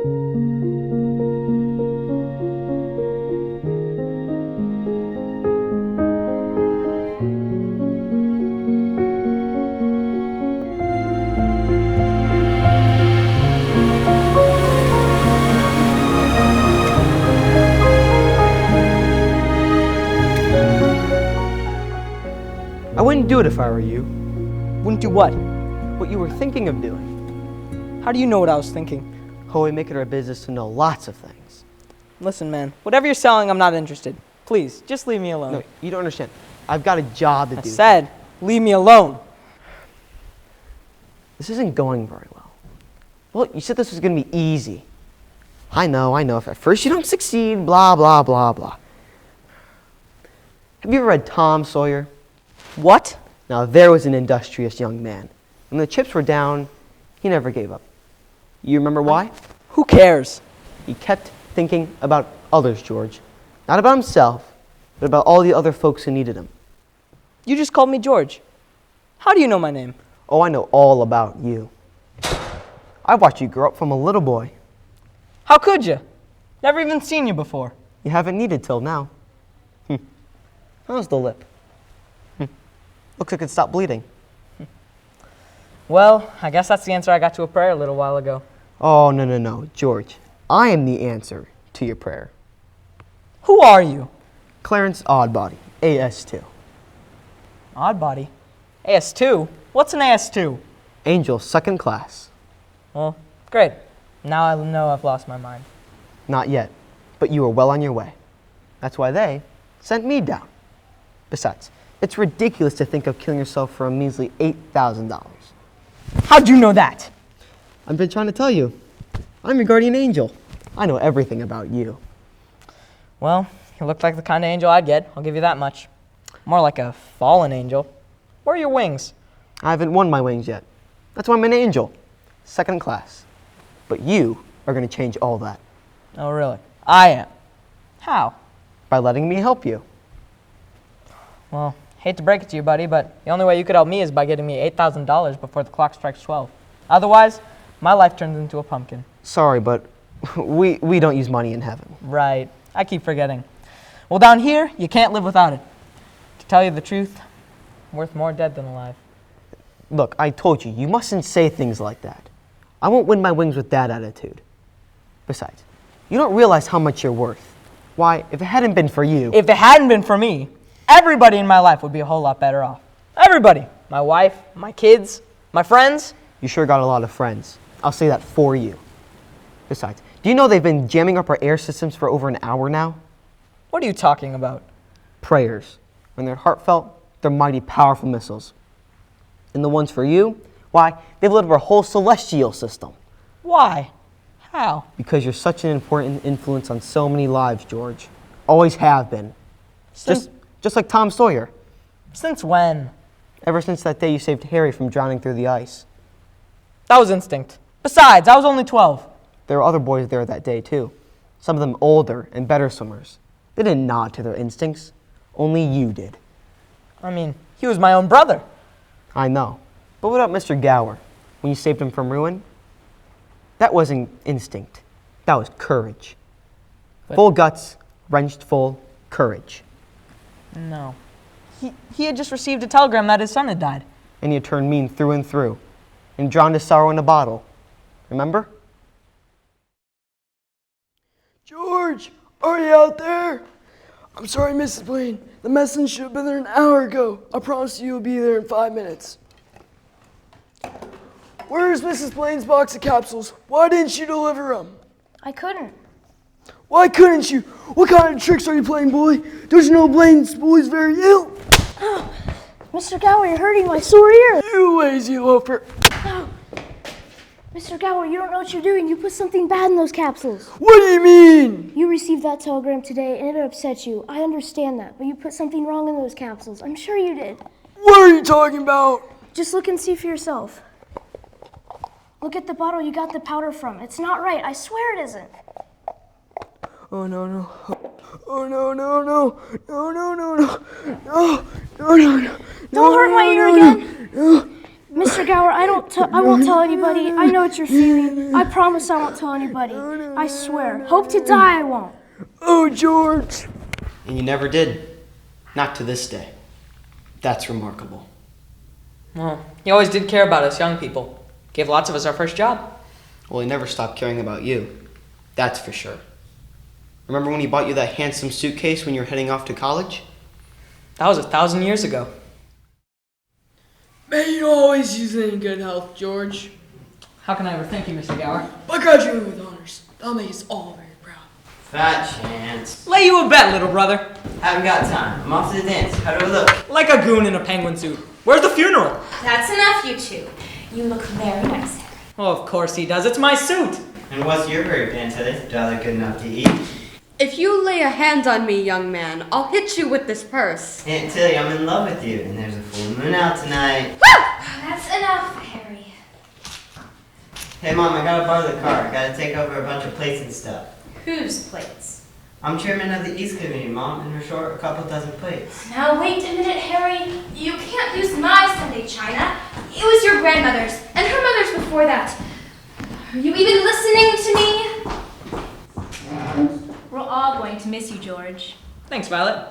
I wouldn't do it if I were you. Wouldn't do what? What you were thinking of doing. How do you know what I was thinking? Oh, we make it our business to know lots of things. Listen, man, whatever you're selling, I'm not interested. Please, just leave me alone. No, you don't understand. I've got a job to do. I said, leave me alone. This isn't going very well. Well, you said this was going to be easy. I know. If at first you don't succeed, blah, blah, blah, blah. Have you ever read Tom Sawyer? What? Now, there was an industrious young man. When the chips were down, he never gave up. You remember why? Who cares? He kept thinking about others, George. Not about himself, but about all the other folks who needed him. You just called me George. How do you know my name? Oh, I know all about you. I watched you grow up from a little boy. How could you? Never even seen you before. You haven't needed till now. How's the lip? Looks like it stopped bleeding. Well, I guess that's the answer I got to a prayer a little while ago. Oh, no, George. I am the answer to your prayer. Who are you? Clarence Oddbody, AS2. Oddbody? AS2? What's an AS2? Angel, second class. Well, great. Now I know I've lost my mind. Not yet, but you are well on your way. That's why they sent me down. Besides, it's ridiculous to think of killing yourself for a measly $8,000. How'd you know that? I've been trying to tell you. I'm your guardian angel. I know everything about you. Well, you look like the kind of angel I'd get, I'll give you that much. More like a fallen angel. Where are your wings? I haven't won my wings yet. That's why I'm an angel. Second class. But you are going to change all that. Oh, really? I am. How? By letting me help you. Well, hate to break it to you, buddy, but the only way you could help me is by getting me $8,000 before the clock strikes 12. Otherwise, my life turns into a pumpkin. Sorry, but we don't use money in heaven. Right. I keep forgetting. Well, down here, you can't live without it. To tell you the truth, I'm worth more dead than alive. Look, I told you, you mustn't say things like that. I won't win my wings with that attitude. Besides, you don't realize how much you're worth. Why, if it hadn't been for you... If it hadn't been for me, everybody in my life would be a whole lot better off. Everybody. My wife, my kids, my friends. You sure got a lot of friends. I'll say that for you. Besides, do you know they've been jamming up our air systems for over an hour now? What are you talking about? Prayers. When they're heartfelt, they're mighty powerful missiles. And the ones for you, why, they've lit up our whole celestial system. Why? How? Because you're such an important influence on so many lives, George. Always have been. Just like Tom Sawyer. Since when? Ever since that day you saved Harry from drowning through the ice. That was instinct. Besides, I was only 12. There were other boys there that day, too. Some of them older and better swimmers. They didn't nod to their instincts. Only you did. I mean, he was my own brother. I know. But what about Mr. Gower? When you saved him from ruin? That wasn't instinct. That was courage. But full guts, wrenched full courage. No. He had just received a telegram that his son had died. And you turned mean through and through. And drowned his sorrow in a bottle. Remember? George, are you out there? I'm sorry, Mrs. Blaine. The medicine should have been there an hour ago. I promise you will be there in 5 minutes. Where's Mrs. Blaine's box of capsules? Why didn't you deliver them? I couldn't. Why couldn't you? What kind of tricks are you playing, bully? Don't you know Blaine's bully's very ill? Mr. Gower, you're hurting my sore ear. You lazy loafer. Mr. Gower, you don't know what you're doing. You put something bad in those capsules. What do you mean? You received that telegram today and it upset you. I understand that, but you put something wrong in those capsules. I'm sure you did. What are you talking about? Just look and see for yourself. Look at the bottle you got the powder from. It's not right. I swear it isn't. Oh, no. Oh, no. No. No. Don't hurt my ear again. Mr. Gower, I won't tell anybody. I know what you're feeling. I promise I won't tell anybody. I swear. Hope to die I won't. Oh, George. And you never did. Not to this day. That's remarkable. Well, he always did care about us young people. Gave lots of us our first job. Well, he never stopped caring about you. That's for sure. Remember when he bought you that handsome suitcase when you were heading off to college? That was 1,000 years ago. May you always use it in good health, George. How can I ever thank you, Mr. Gower? By graduating with honors. That'll make us all very proud. Fat chance. Lay you a bet, little brother. Haven't got time. I'm off to the dance. How do I look? Like a goon in a penguin suit. Where's the funeral? That's enough, you two. You look very nice, Harry. Oh, of course he does. It's my suit. And what's your very band today? Do I look good enough to eat? If you lay a hand on me, young man, I'll hit you with this purse. Aunt Tilly, I'm in love with you, and there's a full moon out tonight. That's enough, Harry. Hey, Mom, I gotta borrow the car. I gotta take over a bunch of plates and stuff. Whose plates? I'm chairman of the East Committee, Mom, and we're short a couple dozen plates. Now wait a minute, Harry. You can't use my Sunday china. It was your grandmother's, and her mother's before that. Are you even listening to me? We're all going to miss you, George. Thanks, Violet.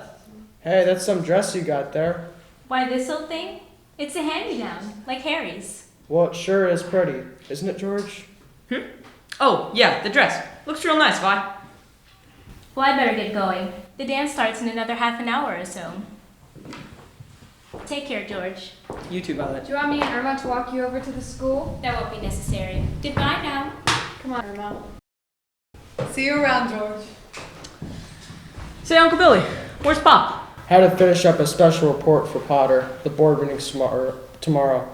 Hey, that's some dress you got there. Why, this old thing? It's a hand-me-down, like Harry's. Well, it sure is pretty. Isn't it, George? Oh, yeah, the dress. Looks real nice, Vi. Well, I better get going. The dance starts in another half an hour or so. Take care, George. You too, Violet. Do you want me and Irma to walk you over to the school? That won't be necessary. Goodbye now. Come on, Irma. See you around, George. Say, Uncle Billy, where's Pop? Had to finish up a special report for Potter. The board meeting's tomorrow.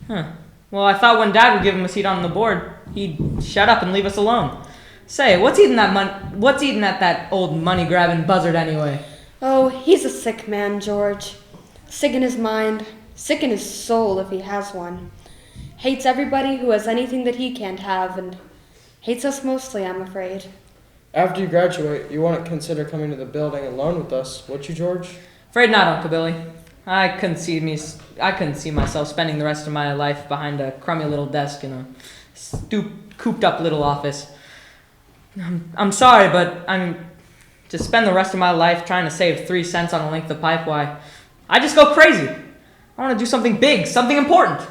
Huh. Well, I thought when Dad would give him a seat on the board, he'd shut up and leave us alone. Say, what's eating at that old money-grabbing buzzard anyway? Oh, he's a sick man, George. Sick in his mind, sick in his soul if he has one. Hates everybody who has anything that he can't have, and hates us mostly, I'm afraid. After you graduate, you wouldn't consider coming to the building alone with us, would you, George? Afraid not, Uncle Billy. I couldn't see myself spending the rest of my life behind a crummy little desk in a cooped up little office. I'm sorry, but to spend the rest of my life trying to save 3 cents on a length of pipe, why, I just go crazy. I want to do something big, something important.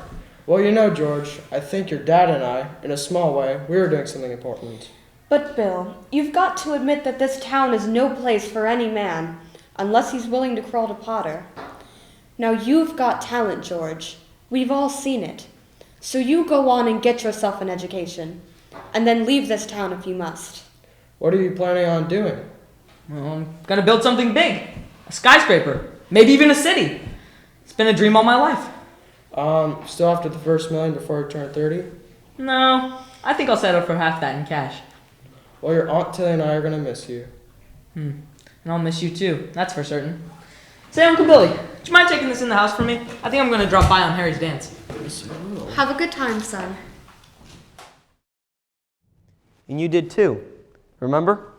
Well, you know, George, I think your dad and I, in a small way, we were doing something important. But, Bill, you've got to admit that this town is no place for any man, unless he's willing to crawl to Potter. Now, you've got talent, George. We've all seen it. So you go on and get yourself an education, and then leave this town if you must. What are you planning on doing? Well, I'm gonna build something big. A skyscraper. Maybe even a city. It's been a dream all my life. Still after the first million before you turn 30? No, I think I'll settle for half that in cash. Well, your Aunt Tilly and I are gonna miss you. And I'll miss you too, that's for certain. Say, Uncle Billy, would you mind taking this in the house for me? I think I'm gonna drop by on Harry's dance. Have a good time, son. And you did too. Remember?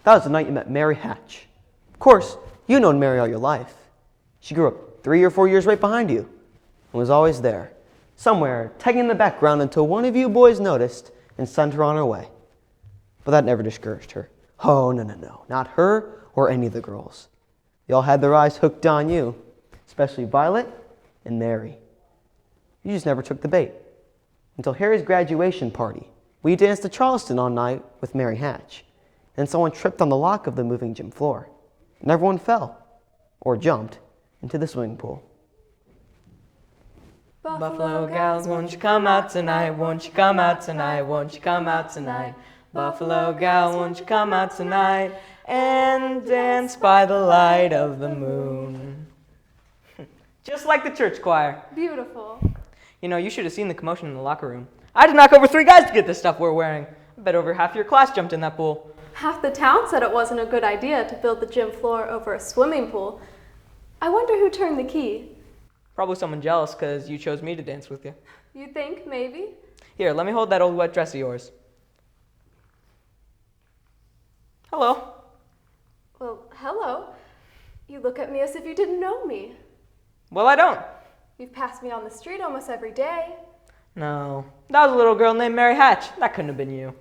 That was the night you met Mary Hatch. Of course, you've known Mary all your life. She grew up 3 or 4 years right behind you and was always there, somewhere, tagging in the background until one of you boys noticed and sent her on her way. But that never discouraged her. Oh, no. Not her or any of the girls. They all had their eyes hooked on you, especially Violet and Mary. You just never took the bait. Until Harry's graduation party. We danced to Charleston all night with Mary Hatch, and someone tripped on the lock of the moving gym floor, and everyone fell, or jumped, into the swimming pool. Buffalo gals, won't you come out tonight? Won't you come out tonight? Won't you come out tonight? Buffalo gal, won't you come out tonight and dance by the light of the moon? Just like the church choir. Beautiful. You know, you should have seen the commotion in the locker room. I had to knock over 3 guys to get this stuff we're wearing. I bet over half your class jumped in that pool. Half the town said it wasn't a good idea to build the gym floor over a swimming pool. I wonder who turned the key. Probably someone jealous because you chose me to dance with you. You think, maybe? Here, let me hold that old wet dress of yours. Hello. Well, hello. You look at me as if you didn't know me. Well, I don't. You've passed me on the street almost every day. No, that was a little girl named Mary Hatch. That couldn't have been you.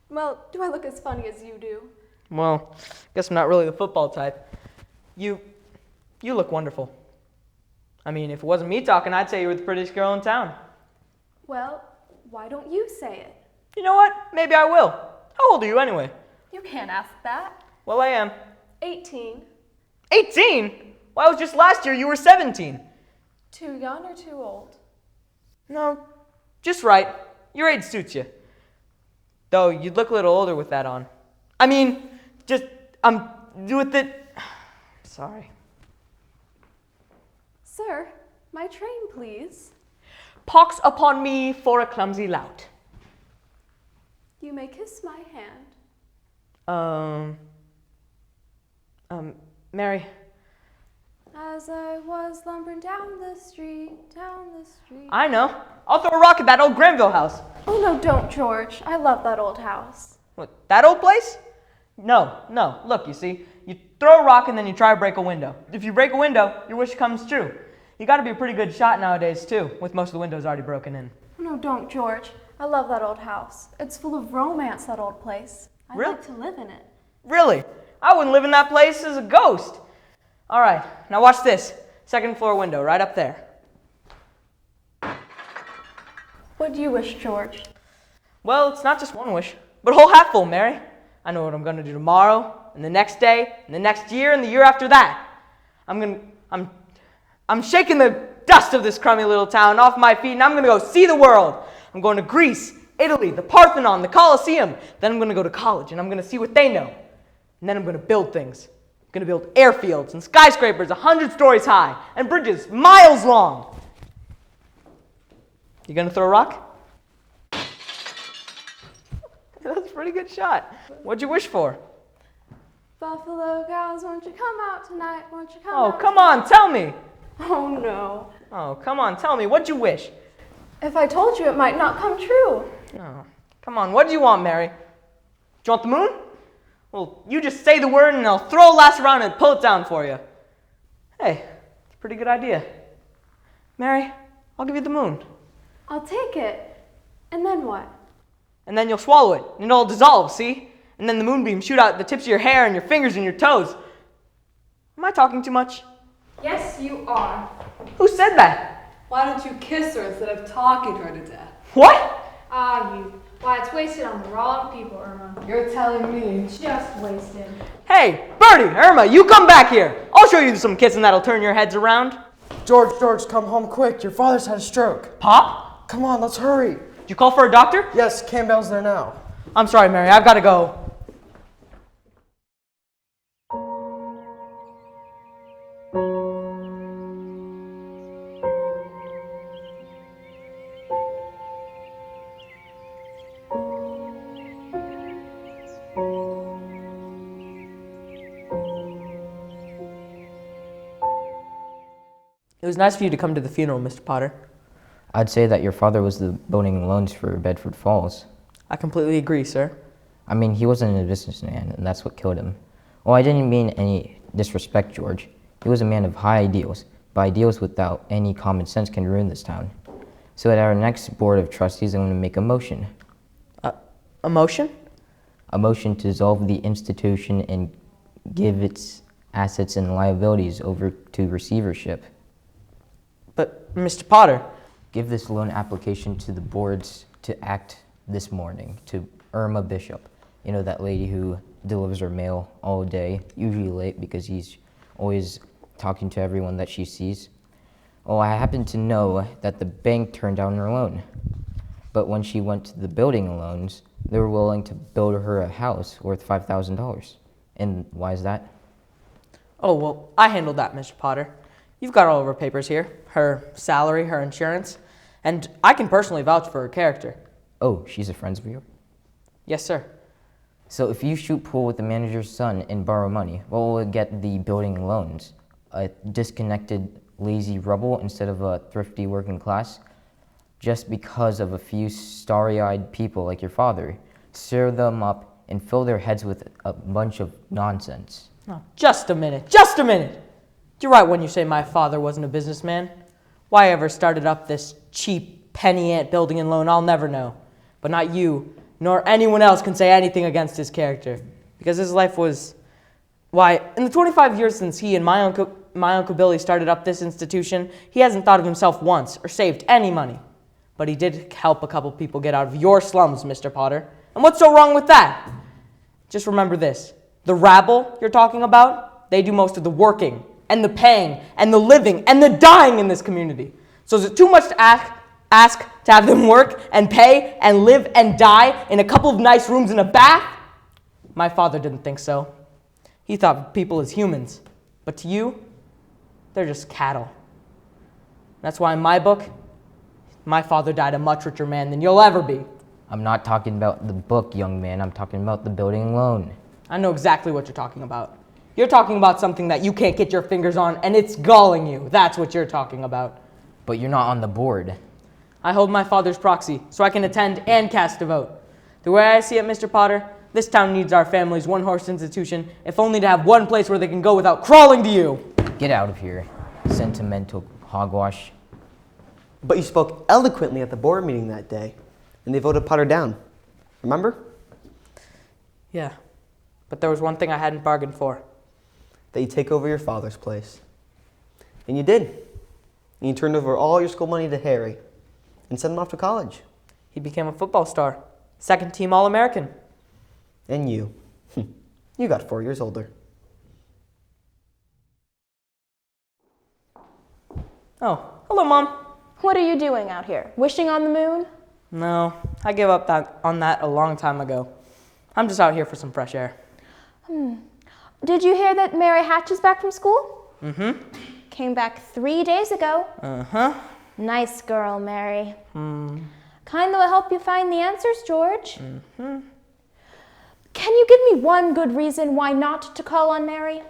Well, do I look as funny as you do? Well, guess I'm not really the football type. You look wonderful. I mean, if it wasn't me talking, I'd say you were the prettiest girl in town. Well, why don't you say it? You know what? Maybe I will. How old are you anyway? You can't ask that. Well, I am. 18. 18? Well, it was just last year you were 17. Too young or too old? No, just right. Your age suits you. Though you'd look a little older with that on. I mean, with it. Sorry. Sir, my train, please. Pox upon me for a clumsy lout. You may kiss my hand. Mary. As I was lumbering down the street. I know. I'll throw a rock at that old Granville house. Oh, no, don't, George. I love that old house. What, that old place? No. Look, you see, you throw a rock and then you try to break a window. If you break a window, your wish comes true. You gotta be a pretty good shot nowadays, too, with most of the windows already broken in. No, don't, George. I love that old house. It's full of romance, that old place. I'd Really? like to live in it. Really? I wouldn't live in that place as a ghost. All right, now watch this. Second floor window, right up there. What do you wish, George? Well, it's not just one wish, but a whole hatful, Mary. I know what I'm gonna do tomorrow, and the next day, and the next year, and the year after that. I'm shaking the dust of this crummy little town off my feet, and I'm gonna go see the world. I'm going to Greece, Italy, the Parthenon, the Colosseum. Then I'm gonna go to college, and I'm gonna see what they know. And then I'm gonna build things. I'm gonna build airfields and skyscrapers 100 stories high, and bridges miles long. You gonna throw a rock? That's a pretty good shot. What'd you wish for? Buffalo gals, won't you come out tonight? Won't you come Oh, out? come on, tell me. Oh, no. Oh, come on, tell me. What'd you wish? If I told you, it might not come true. Oh, come on, what do you want, Mary? Do you want the moon? Well, you just say the word and I'll throw a lasso around and pull it down for you. Hey, it's a pretty good idea. Mary, I'll give you the moon. I'll take it. And then what? And then you'll swallow it, and it'll dissolve, see? And then the moonbeams shoot out the tips of your hair and your fingers and your toes. Am I talking too much? Yes, you are. Who said that? Why don't you kiss her instead of talking her to death? What? Ah, you. Why, it's wasted on the wrong people, Irma. You're telling me. Just wasted. Hey, Bertie, Irma, you come back here. I'll show you some kissing that'll turn your heads around. George, come home quick. Your father's had a stroke. Pop? Come on, let's hurry. Did you call for a doctor? Yes, Campbell's there now. I'm sorry, Mary, I've got to go. It was nice of you to come to the funeral, Mr. Potter. I'd say that your father was the building loans for Bedford Falls. I completely agree, sir. I mean, he wasn't a businessman, and that's what killed him. Well, I didn't mean any disrespect, George. He was a man of high ideals, but ideals without any common sense can ruin this town. So at our next board of trustees, I'm going to make a motion. A motion? A motion to dissolve the institution and give its assets and liabilities over to receivership. But, Mr. Potter... Give this loan application to the boards to act this morning, to Irma Bishop. You know, that lady who delivers her mail all day, usually late because he's always talking to everyone that she sees. Well, I happen to know that the bank turned down her loan. But when she went to the building loans, they were willing to build her a house worth $5,000. And why is that? Oh, well, I handled that, Mr. Potter. You've got all of her papers here, her salary, her insurance, and I can personally vouch for her character. Oh, she's a friend of yours? Yes, sir. So if you shoot pool with the manager's son and borrow money, what will it get the building loans? A disconnected, lazy rebel instead of a thrifty working class? Just because of a few starry-eyed people like your father, stir them up and fill their heads with a bunch of nonsense. Oh, just a minute. You're right when you say my father wasn't a businessman. Why I ever started up this cheap penny ant building and loan, I'll never know. But not you, nor anyone else can say anything against his character. Because his life was... Why, in the 25 years since he and my Uncle Billy started up this institution, he hasn't thought of himself once or saved any money. But he did help a couple people get out of your slums, Mr. Potter. And what's so wrong with that? Just remember this. The rabble you're talking about, they do most of the working and the paying and the living and the dying in this community. So is it too much to ask to have them work and pay and live and die in a couple of nice rooms and a bath? My father didn't think so. He thought of people as humans. But to you, they're just cattle. That's why in my book, my father died a much richer man than you'll ever be. I'm not talking about the book, young man. I'm talking about the building loan. I know exactly what you're talking about. You're talking about something that you can't get your fingers on, and it's galling you. That's what you're talking about. But you're not on the board. I hold my father's proxy, so I can attend and cast a vote. The way I see it, Mr. Potter, this town needs our family's one-horse institution, if only to have one place where they can go without crawling to you. Get out of here, sentimental hogwash. But you spoke eloquently at the board meeting that day, and they voted Potter down. Remember? Yeah, but there was one thing I hadn't bargained for. That you take over your father's place. And you did. And you turned over all your school money to Harry and sent him off to college. He became a football star, second-team All-American. And you. You got 4 years older. Oh, hello, Mom. What are you doing out here? Wishing on the moon? No, I gave up on that a long time ago. I'm just out here for some fresh air. Did you hear that Mary Hatch is back from school? Mm-hmm. Came back 3 days ago. Uh-huh. Nice girl, Mary. Kind that will help you find the answers, George. Mm-hmm. Can you give me one good reason why not to call on Mary?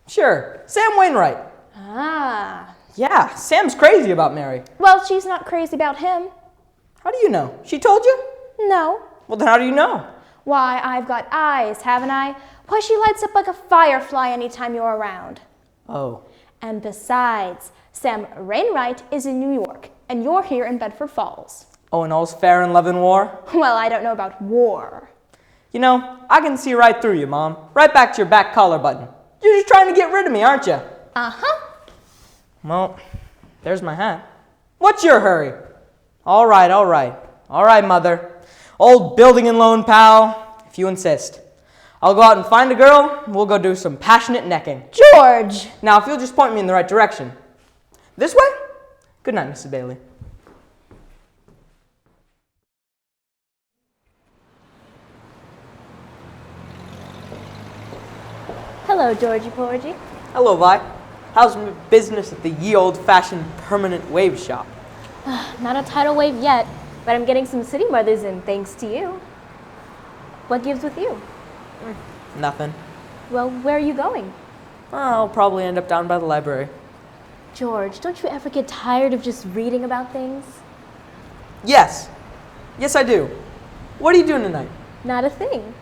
Sure, Sam Wainwright. Ah. Yeah, Sam's crazy about Mary. Well, she's not crazy about him. How do you know? She told you? No. Well, then how do you know? Why, I've got eyes, haven't I? Why, she lights up like a firefly anytime you're around. Oh. And besides, Sam Wainwright is in New York, and you're here in Bedford Falls. Oh, and all's fair in love and war? Well, I don't know about war. You know, I can see right through you, Mom. Right back to your back collar button. You're just trying to get rid of me, aren't you? Uh-huh. Well, there's my hat. What's your hurry? All right, Mother. Old building and loan pal, if you insist. I'll go out and find a girl, and we'll go do some passionate necking. George! Now, if you'll just point me in the right direction. This way? Good night, Mrs. Bailey. Hello, Georgie Porgy. Hello, Vi. How's business at the ye old-fashioned permanent wave shop? Not a tidal wave yet, but I'm getting some city mothers in thanks to you. What gives with you? Nothing. Well, where are you going? I'll probably end up down by the library. George, don't you ever get tired of just reading about things? Yes. Yes, I do. What are you doing tonight? Not a thing.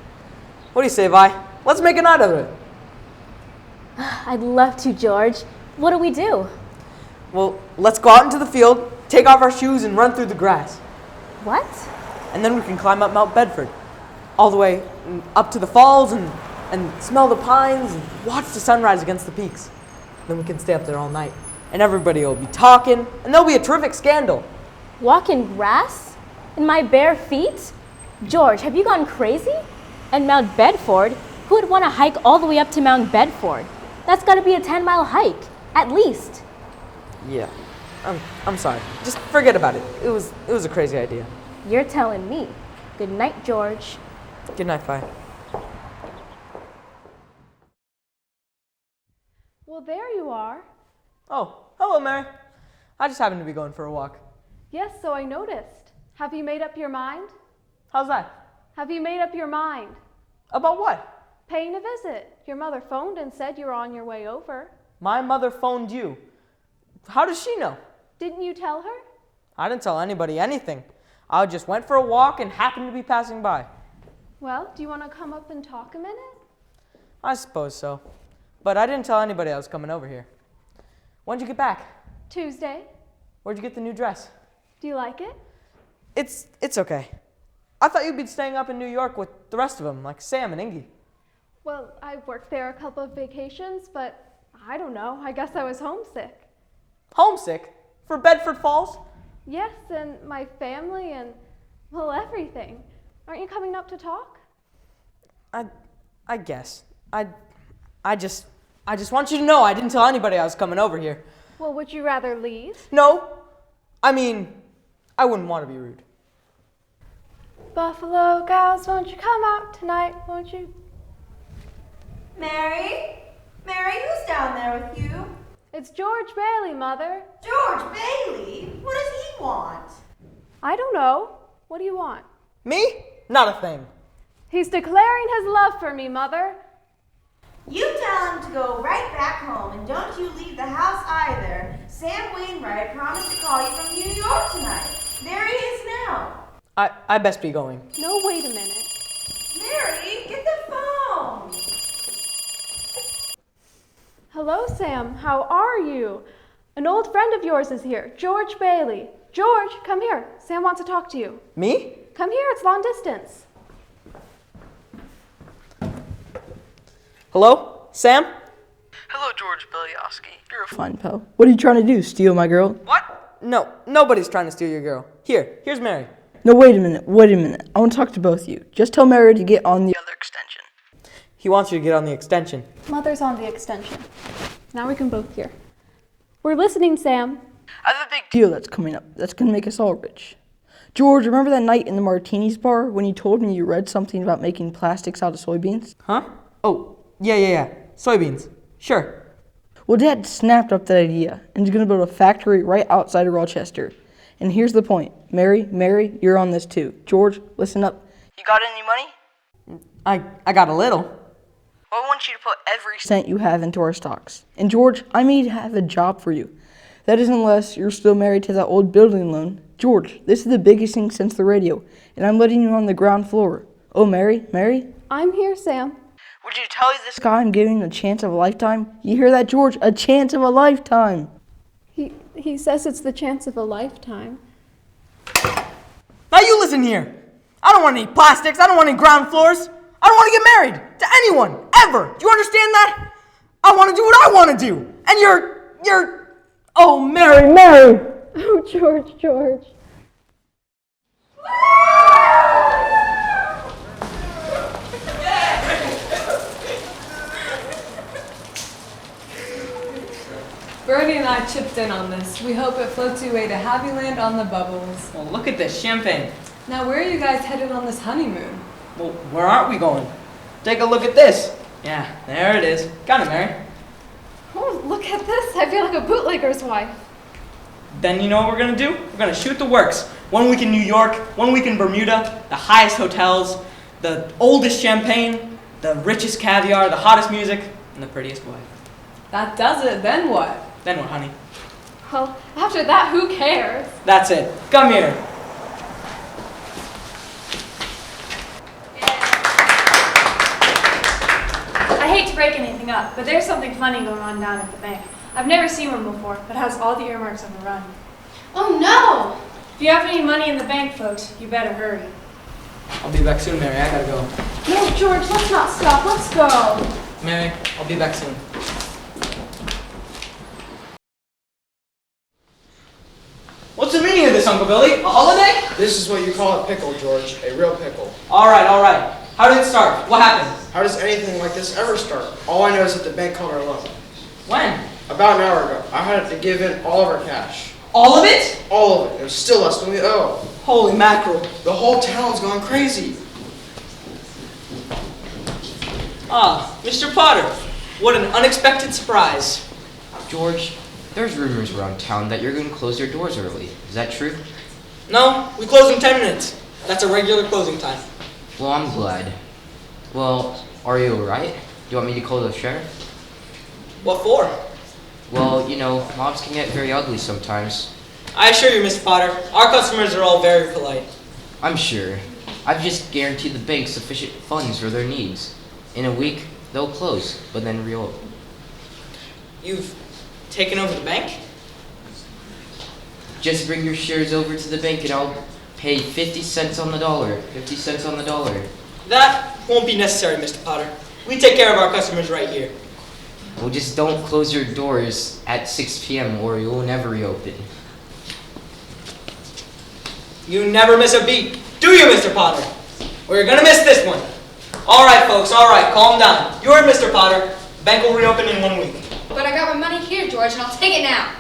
What do you say, Vi? Let's make a night of it. I'd love to, George. What do we do? Well, let's go out into the field, take off our shoes, and run through the grass. What? And then we can climb up Mount Bedford, all the way up to the falls and smell the pines and watch the sunrise against the peaks. Then we can stay up there all night. And everybody will be talking, and there'll be a terrific scandal. Walk in grass? In my bare feet? George, have you gone crazy? And Mount Bedford? Who would want to hike all the way up to Mount Bedford? That's got to be a 10-mile hike, at least. Yeah, I'm sorry. Just forget about it. It was a crazy idea. You're telling me. Good night, George. Good night, Vi. Well, there you are. Oh, hello, Mary. I just happened to be going for a walk. Yes, so I noticed. Have you made up your mind? How's that? Have you made up your mind? About what? Paying a visit. Your mother phoned and said you were on your way over. My mother phoned you. How does she know? Didn't you tell her? I didn't tell anybody anything. I just went for a walk and happened to be passing by. Well, do you want to come up and talk a minute? I suppose so. But I didn't tell anybody I was coming over here. When'd you get back? Tuesday. Where'd you get the new dress? Do you like it? It's okay. I thought you'd be staying up in New York with the rest of them, like Sam and Ingy. Well, I worked there a couple of vacations, but I don't know. I guess I was homesick. Homesick? For Bedford Falls? Yes, and my family and, well, everything. Aren't you coming up to talk? I guess. I just want you to know I didn't tell anybody I was coming over here. Well, would you rather leave? No. I mean, I wouldn't want to be rude. Buffalo gals, won't you come out tonight, won't you? Mary? Mary, who's down there with you? It's George Bailey, Mother. George Bailey? What does he want? I don't know. What do you want? Me? Not a thing. He's declaring his love for me, Mother. You tell him to go right back home, and don't you leave the house either. Sam Wainwright promised to call you from New York tonight. There he is now. I best be going. No, wait a minute. Mary, get the phone. Hello, Sam. How are you? An old friend of yours is here, George Bailey. George, come here. Sam wants to talk to you. Me? Come here. It's long distance. Hello? Sam? Hello, George Belyaski. You're a fine pal. What are you trying to do, steal my girl? What? No, nobody's trying to steal your girl. Here's Mary. No, wait a minute. I want to talk to both of you. Just tell Mary to get on the other extension. He wants you to get on the extension. Mother's on the extension. Now we can both hear. We're listening, Sam. I have a big deal that's coming up. That's going to make us all rich. George, remember that night in the Martinis bar when you told me you read something about making plastics out of soybeans? Huh? Oh, yeah. Soybeans. Sure. Well, Dad snapped up that idea and is going to build a factory right outside of Rochester. And here's the point. Mary, you're on this too. George, listen up. You got any money? I got a little. Well, I want you to put every cent you have into our stocks. And George, I may have a job for you. That is unless you're still married to that old building loan. George, this is the biggest thing since the radio, and I'm letting you on the ground floor. Oh, Mary? I'm here, Sam. Would you tell this guy I'm giving him a chance of a lifetime? You hear that, George? A chance of a lifetime. He says it's the chance of a lifetime. Now you listen here. I don't want any plastics. I don't want any ground floors. I don't want to get married to anyone, ever. Do you understand that? I want to do what I want to do. And you're... Oh, Mary. Oh, George. Bernie and I chipped in on this. We hope it floats you away to happy land on the bubbles. Well, look at this champagne. Now, where are you guys headed on this honeymoon? Well, where aren't we going? Take a look at this. Yeah, there it is. Got it, Mary. Oh, look at this. I feel like a bootlegger's wife. Then you know what we're going to do? We're going to shoot the works. 1 week in New York, 1 week in Bermuda, the highest hotels, the oldest champagne, the richest caviar, the hottest music, and the prettiest wife. That does it. Then what? Then what, honey? Well, after that, who cares? That's it. Come here. I hate to break anything up, but there's something funny going on down at the bank. I've never seen one before, but has all the earmarks of a run. Oh no! If you have any money in the bank, folks, you better hurry. I'll be back soon, Mary. I gotta go. No, George, let's not stop. Let's go. Mary, I'll be back soon. What's the meaning of this, Uncle Billy? A holiday? This is what you call a pickle, George. A real pickle. All right. How did it start? What happened? How does anything like this ever start? All I know is that the bank called our loan. When? About an hour ago. I had to give in all of our cash. All of it? All of it. It was still less than we owe. Holy mackerel. The whole town's gone crazy. Ah, Mr. Potter. What an unexpected surprise. George, there's rumors around town that you're going to close your doors early. Is that true? No, we close in 10 minutes. That's a regular closing time. Well, I'm glad. Well, are you alright? Do you want me to call the sheriff? What for? Well, you know, mobs can get very ugly sometimes. I assure you, Mr. Potter, our customers are all very polite. I'm sure. I've just guaranteed the bank sufficient funds for their needs. In a week, they'll close, but then reopen. You've taken over the bank? Just bring your shares over to the bank and I'll pay 50 cents on the dollar. 50 cents on the dollar. That won't be necessary, Mr. Potter. We take care of our customers right here. Well, just don't close your doors at 6 p.m. or you'll never reopen. You never miss a beat, do you, Mr. Potter? Or you're gonna miss this one. All right, folks, all right, calm down. You're Mr. Potter. The bank will reopen in 1 week. But I got my money here, George, and I'll take it now.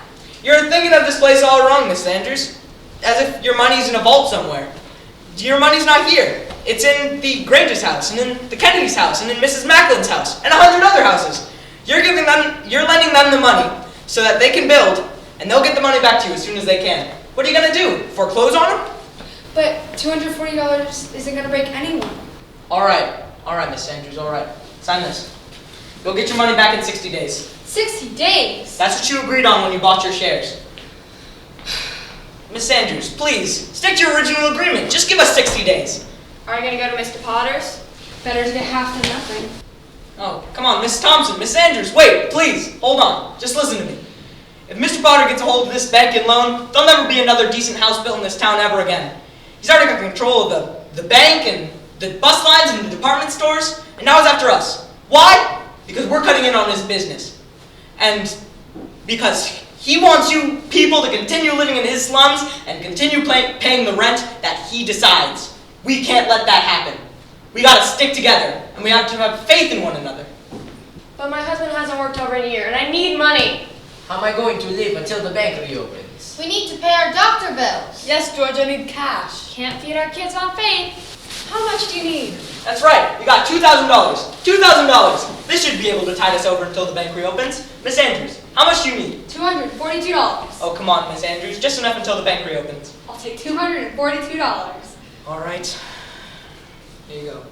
You're thinking of this place all wrong, Miss Andrews. As if your money's in a vault somewhere. Your money's not here. It's in the Granger's house, and in the Kennedy's house, and in Mrs. Macklin's house, and 100 other houses. You're lending them the money so that they can build, and they'll get the money back to you as soon as they can. What are you gonna do? Foreclose on them? But $240 isn't going to break anyone. All right, Miss Andrews, all right. Sign this. You'll get your money back in 60 days. 60 days? That's what you agreed on when you bought your shares. Miss Andrews, please, stick to your original agreement. Just give us 60 days. Are you going to go to Mr. Potter's? Better to get half than nothing. Oh, come on, Miss Thompson, Miss Andrews, wait, please, hold on. Just listen to me. If Mr. Potter gets a hold of this bank and loan, there'll never be another decent house built in this town ever again. He's already got control of the bank and the bus lines and the department stores, and now he's after us. Why? Because we're cutting in on his business. And because he wants you people to continue living in his slums and continue paying the rent that he decides. We can't let that happen. We gotta stick together, and we have to have faith in one another. But my husband hasn't worked over a year, and I need money. How am I going to live until the bank reopens? We need to pay our doctor bills. Yes, George, I need cash. Can't feed our kids on faith. How much do you need? That's right, we got $2,000. $2,000! This should be able to tide us over until the bank reopens. Miss Andrews, how much do you need? $242. Oh, come on, Miss Andrews, just enough until the bank reopens. I'll take $242. All right, here you go.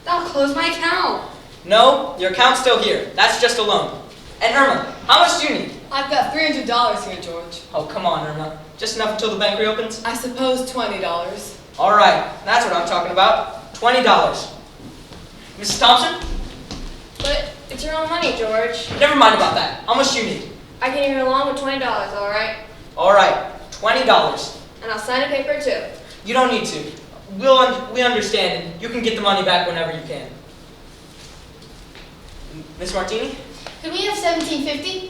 That'll close my account. No, your account's still here. That's just a loan. And Irma, how much do you need? I've got $300 here, George. Oh, come on, Irma. Just enough until the bank reopens? I suppose $20. All right, that's what I'm talking about. $20. Mrs. Thompson? But it's your own money, George. Never mind about that. How much do you need? I can even along with $20, all right? All right, $20. And I'll sign a paper too. You don't need to. We understand, and you can get the money back whenever you can. Miss Martini? Could we have $17.50?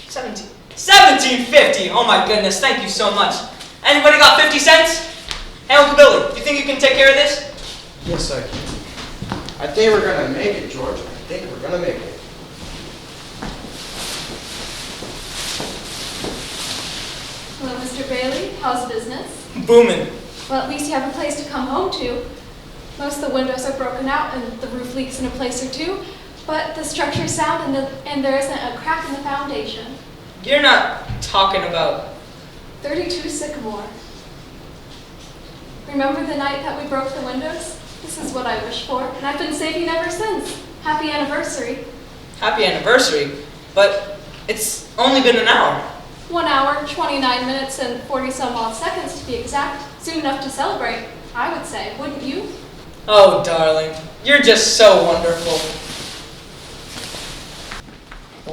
17.50! Oh my goodness, thank you so much. Anybody got 50 cents? Hey, Uncle Billy, you think you can take care of this? Yes, I can. I think we're gonna make it, George. I think we're gonna make it. Hello, Mr. Bailey. How's business? Booming. Well, at least you have a place to come home to. Most of the windows are broken out and the roof leaks in a place or two, but the structure is sound and there isn't a crack in the foundation. You're not talking about... 32 Sycamore. Remember the night that we broke the windows? This is what I wish for, and I've been saving ever since. Happy anniversary. Happy anniversary? But it's only been an hour. 1 hour, 29 minutes, and 40 some odd seconds to be exact. Soon enough to celebrate, I would say, wouldn't you? Oh, darling, you're just so wonderful.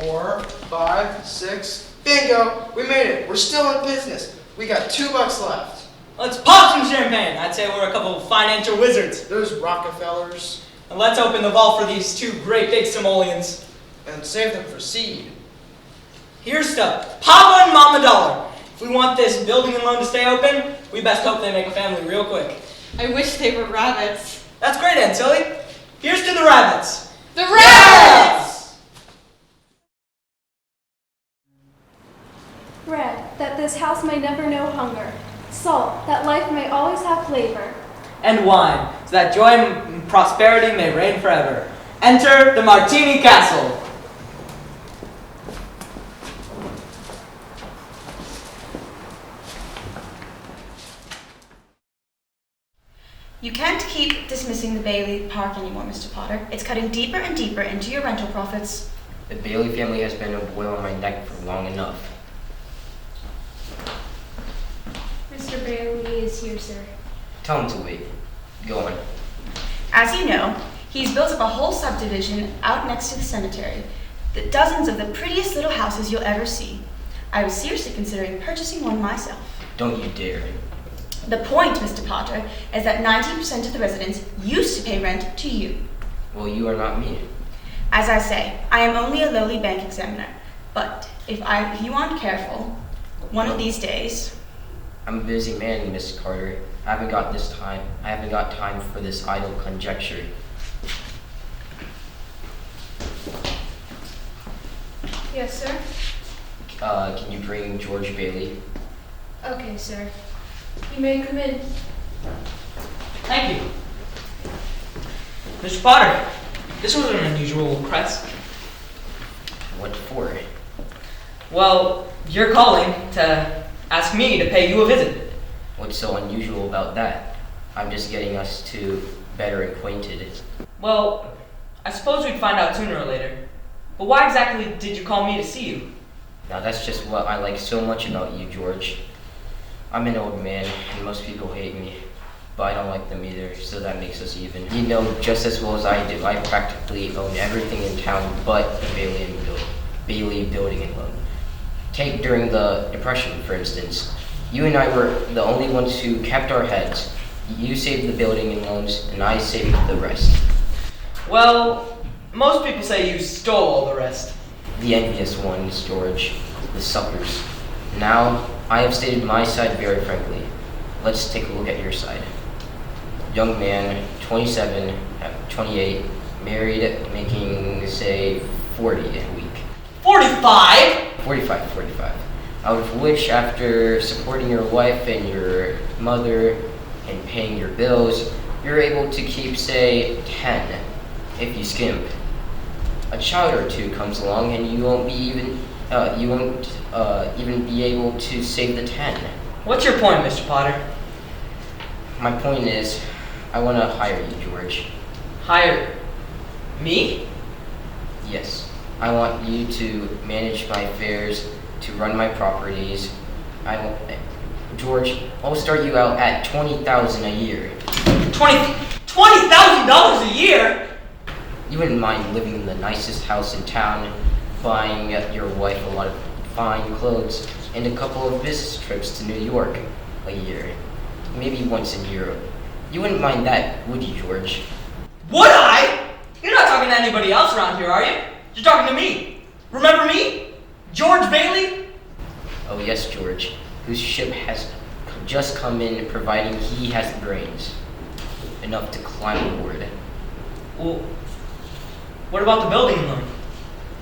4, 5, 6. Bingo! We made it. We're still in business. We got $2 left. Let's pop some champagne. I'd say we're a couple of financial wizards. Those Rockefellers. And let's open the vault for these two great big simoleons. And save them for seed. Here's stuff. Papa and Mama Dollar. If we want this building and loan to stay open, we best hope they make a family real quick. I wish they were rabbits. That's great, Aunt Tilly. Here's to the rabbits. The rabbits! Bread, that this house may never know hunger. Salt, that life may always have flavor. And wine, so that joy and prosperity may reign forever. Enter the Martini Castle. You can't keep dismissing the Bailey Park anymore, Mr. Potter. It's cutting deeper and deeper into your rental profits. The Bailey family has been a boil on my neck for long enough. Mr. Bailey is here, sir. Tell him to wait. Go on. As you know, he's built up a whole subdivision out next to the cemetery. Dozens of the prettiest little houses you'll ever see. I was seriously considering purchasing one myself. Don't you dare. The point, Mr. Potter, is that 90% of the residents used to pay rent to you. Well, you are not me. As I say, I am only a lowly bank examiner. But if you aren't careful, one of these days... I'm a busy man, Miss Carter. I haven't got time for this idle conjecture. Yes, sir. Can you bring George Bailey? Okay, sir. You may come in. Thank you. Mr. Potter, this was an unusual request. What for? Well, you're calling to ask me to pay you a visit. What's so unusual about that? I'm just getting us two better acquainted. Well, I suppose we'd find out sooner or later. But why exactly did you call me to see you? Now that's just what I like so much about you, George. I'm an old man, and most people hate me. But I don't like them either, so that makes us even. You know just as well as I do, I practically own everything in town but the Bailey Building and Loan. Take during the Depression, for instance. You and I were the only ones who kept our heads. You saved the building and loans, and I saved the rest. Well, most people say you stole all the rest. The envious ones, George. The suckers. Now, I have stated my side very frankly. Let's take a look at your side. Young man, 27, 28, married, making, say, 40 a week. 45? 45. Out of which, after supporting your wife and your mother and paying your bills, you're able to keep, say, 10, if you skimp. A child or two comes along and you won't even be able to save the 10. What's your point, Mr. Potter? My point is, I want to hire you, George. Hire me? Yes. I want you to manage my affairs, to run my properties. George, I'll start you out at $20,000 a year. $20,000 a year? You wouldn't mind living in the nicest house in town, buying your wife a lot of fine clothes, and a couple of business trips to New York a year. Maybe once in Europe. You wouldn't mind that, would you, George? Would I? You're not talking to anybody else around here, are you? You're talking to me. Remember me? George Bailey? Oh yes, George, whose ship has just come in, providing he has the brains enough to climb aboard. Well, what about the building loan?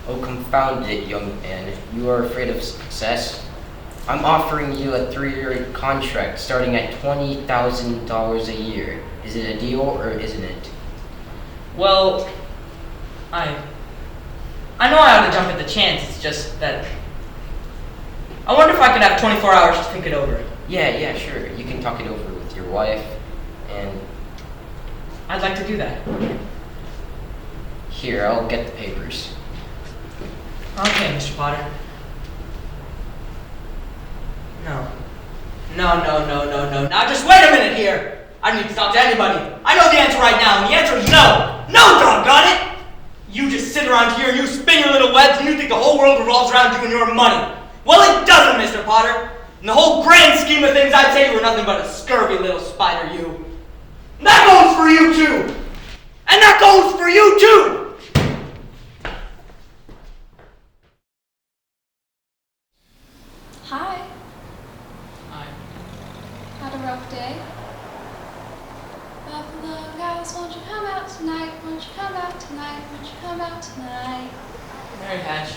Oh, confound it, young man. You are afraid of success? I'm offering you a 3-year contract starting at $20,000 a year. Is it a deal or isn't it? Well, I know I ought to jump at the chance. It's just that I wonder if I could have 24 hours to think it over. Yeah, sure. You can talk it over with your wife, and I'd like to do that. Here, I'll get the papers. Okay, Mr. Potter. No. Now just wait a minute here. I don't need to talk to anybody. I know the answer right now, and the answer is no. No, doggone it! You just sit around here and you spin your little webs and you think the whole world revolves around you and your money. Well, it doesn't, Mr. Potter. In the whole grand scheme of things, I'd say you were nothing but a scurvy little spider, you. And that goes for you, too. And that goes for you, too. Hi. Hi. Had a rough day? Buffalo guys, won't you come out tonight? Won't you come out tonight? Won't you come out tonight? Mary Hatch,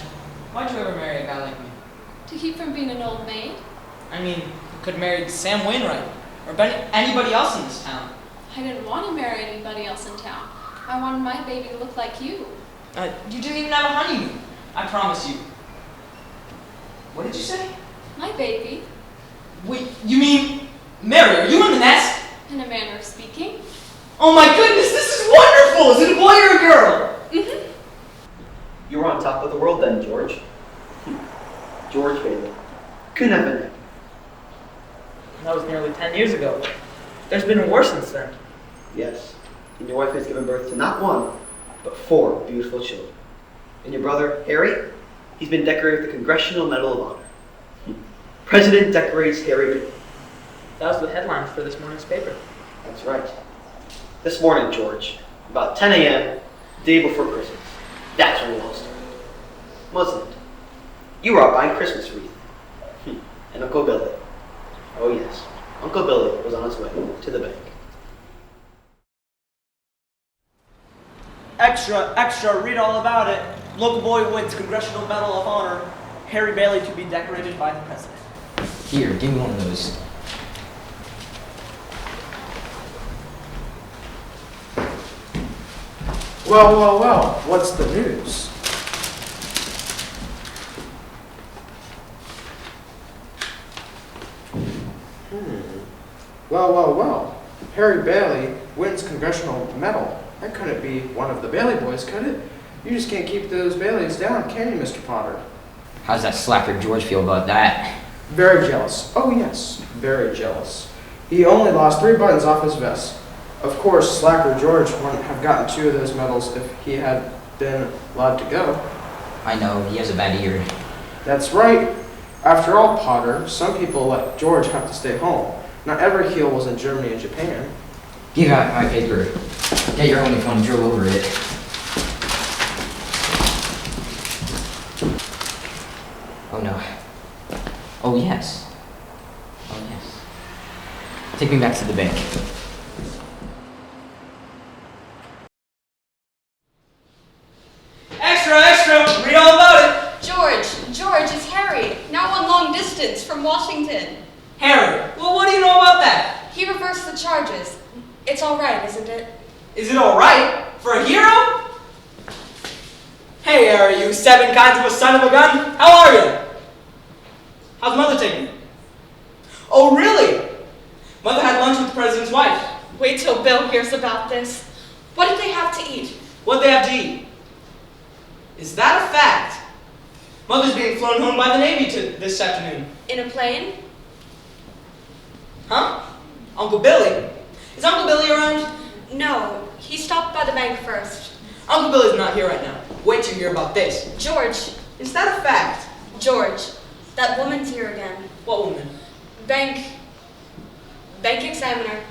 why'd you ever marry a guy like me? To keep from being an old maid? I mean, you could have married Sam Wainwright, or anybody else in this town. I didn't want to marry anybody else in town. I wanted my baby to look like you. You didn't even have a honeymoon. I promise you. What did you say? My baby. Wait, you mean Mary? Are you in the nest? In a manner of speaking. Oh my goodness, this is wonderful! Is it a boy or a girl? Mm-hmm. You were on top of the world then, George. George Bailey. Couldn't have been. That was nearly 10 years ago. There's been war since then. Yes. And your wife has given birth to not one, but 4 beautiful children. And your brother, Harry, he's been decorated with the Congressional Medal of Honor. President decorates Harry. That was the headline for this morning's paper. That's right. This morning, George, about 10 a.m., day before Christmas. That's when it all started. Wasn't it? You were out buying Christmas wreath. And Uncle Billy. Oh yes, Uncle Billy was on his way to the bank. Extra, extra, read all about it. Local boy wins Congressional Medal of Honor. Harry Bailey to be decorated by the president. Here, give me one of those. Well, well, well, what's the news? Well, well, well. Harry Bailey wins Congressional Medal. That couldn't be one of the Bailey boys, could it? You just can't keep those Baileys down, can you, Mr. Potter? How's that slacker George feel about that? Very jealous. Oh, yes, very jealous. He only lost 3 buttons off his vest. Of course, slacker George wouldn't have gotten 2 of those medals if he had been allowed to go. I know, he has a bad ear. That's right. After all, Potter, some people let George have to stay home. Not every heel was in Germany and Japan. Give out my paper. Get your own if you want to drill over it. Oh no. Oh yes. Oh yes. Take me back to the bank. Extra, extra, read all about it. George, it's Harry, now on long distance from Washington. Harry, well, what do you know about that? He reversed the charges. It's all right, isn't it? Is it all right? For a hero? Hey, Harry, you 7 kinds of a son of a gun. How are you? How's Mother taking you? Oh, really? Mother had lunch with the president's wife. Wait till Bill hears about this. What did they have to eat? What'd they have to eat? Is that a fact? Mother's being flown home by the Navy this afternoon. In a plane? Huh? Uncle Billy? Is Uncle Billy around? No, he stopped by the bank first. Uncle Billy's not here right now. Wait till you hear about this. George. Is that a fact? George, that woman's here again. What woman? Bank examiner.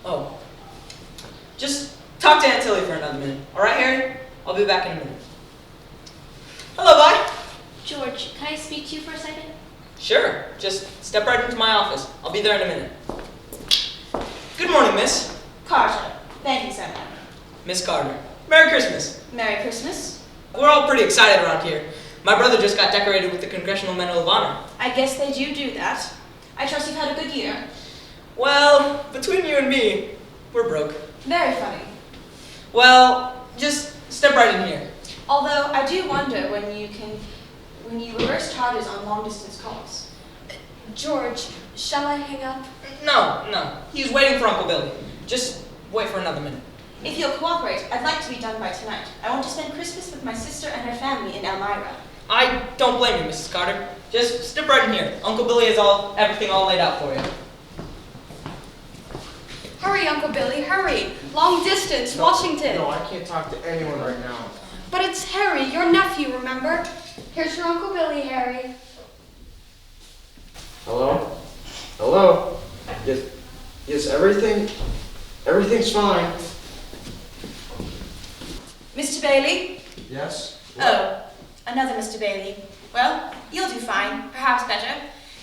Oh. Just talk to Aunt Tilly for another minute. All right, Harry? I'll be back in a minute. Hello, Vi. George, can I speak to you for a second? Sure. Just step right into my office. I'll be there in a minute. Good morning, miss. Carter, bank examiner. Miss Carter. Merry Christmas. Merry Christmas. We're all pretty excited around here. My brother just got decorated with the Congressional Medal of Honor. I guess they do that. I trust you've had a good year. Well, between you and me, we're broke. Very funny. Well, just step right in here. Although I do wonder when you reverse charges on long distance calls. George, shall I hang up? No. He's waiting for Uncle Billy. Just wait for another minute. If you'll cooperate, I'd like to be done by tonight. I want to spend Christmas with my sister and her family in Elmira. I don't blame you, Mrs. Carter. Just step right in here. Uncle Billy has everything all laid out for you. Hurry, Uncle Billy, hurry. Long distance, Washington. No, I can't talk to anyone right now. But it's Harry, your nephew, remember? Here's your Uncle Billy, Harry. Hello? Hello? Yes, everything's fine. Mr. Bailey? Yes? Oh, another Mr. Bailey. Well, you'll do fine, perhaps better.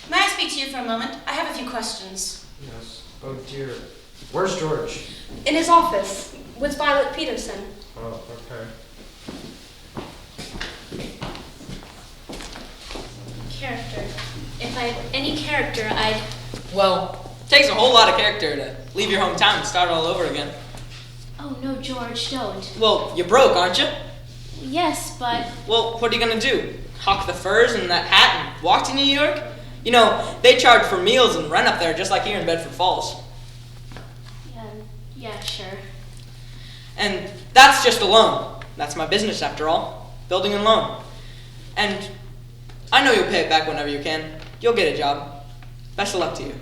May I speak to you for a moment? I have a few questions. Yes. Oh dear. Where's George? In his office, with Violet Peterson. Oh, okay. Character. If I had any character, I'd... Well, it takes a whole lot of character to leave your hometown and start all over again. Oh, no, George, don't. Well, you're broke, aren't you? Yes, but... Well, what are you gonna do? Hawk the furs and that hat and walk to New York? You know, they charge for meals and rent up there just like here in Bedford Falls. Yeah, sure. And that's just a loan. That's my business after all. Building and loan. And I know you'll pay it back whenever you can. You'll get a job. Best of luck to you.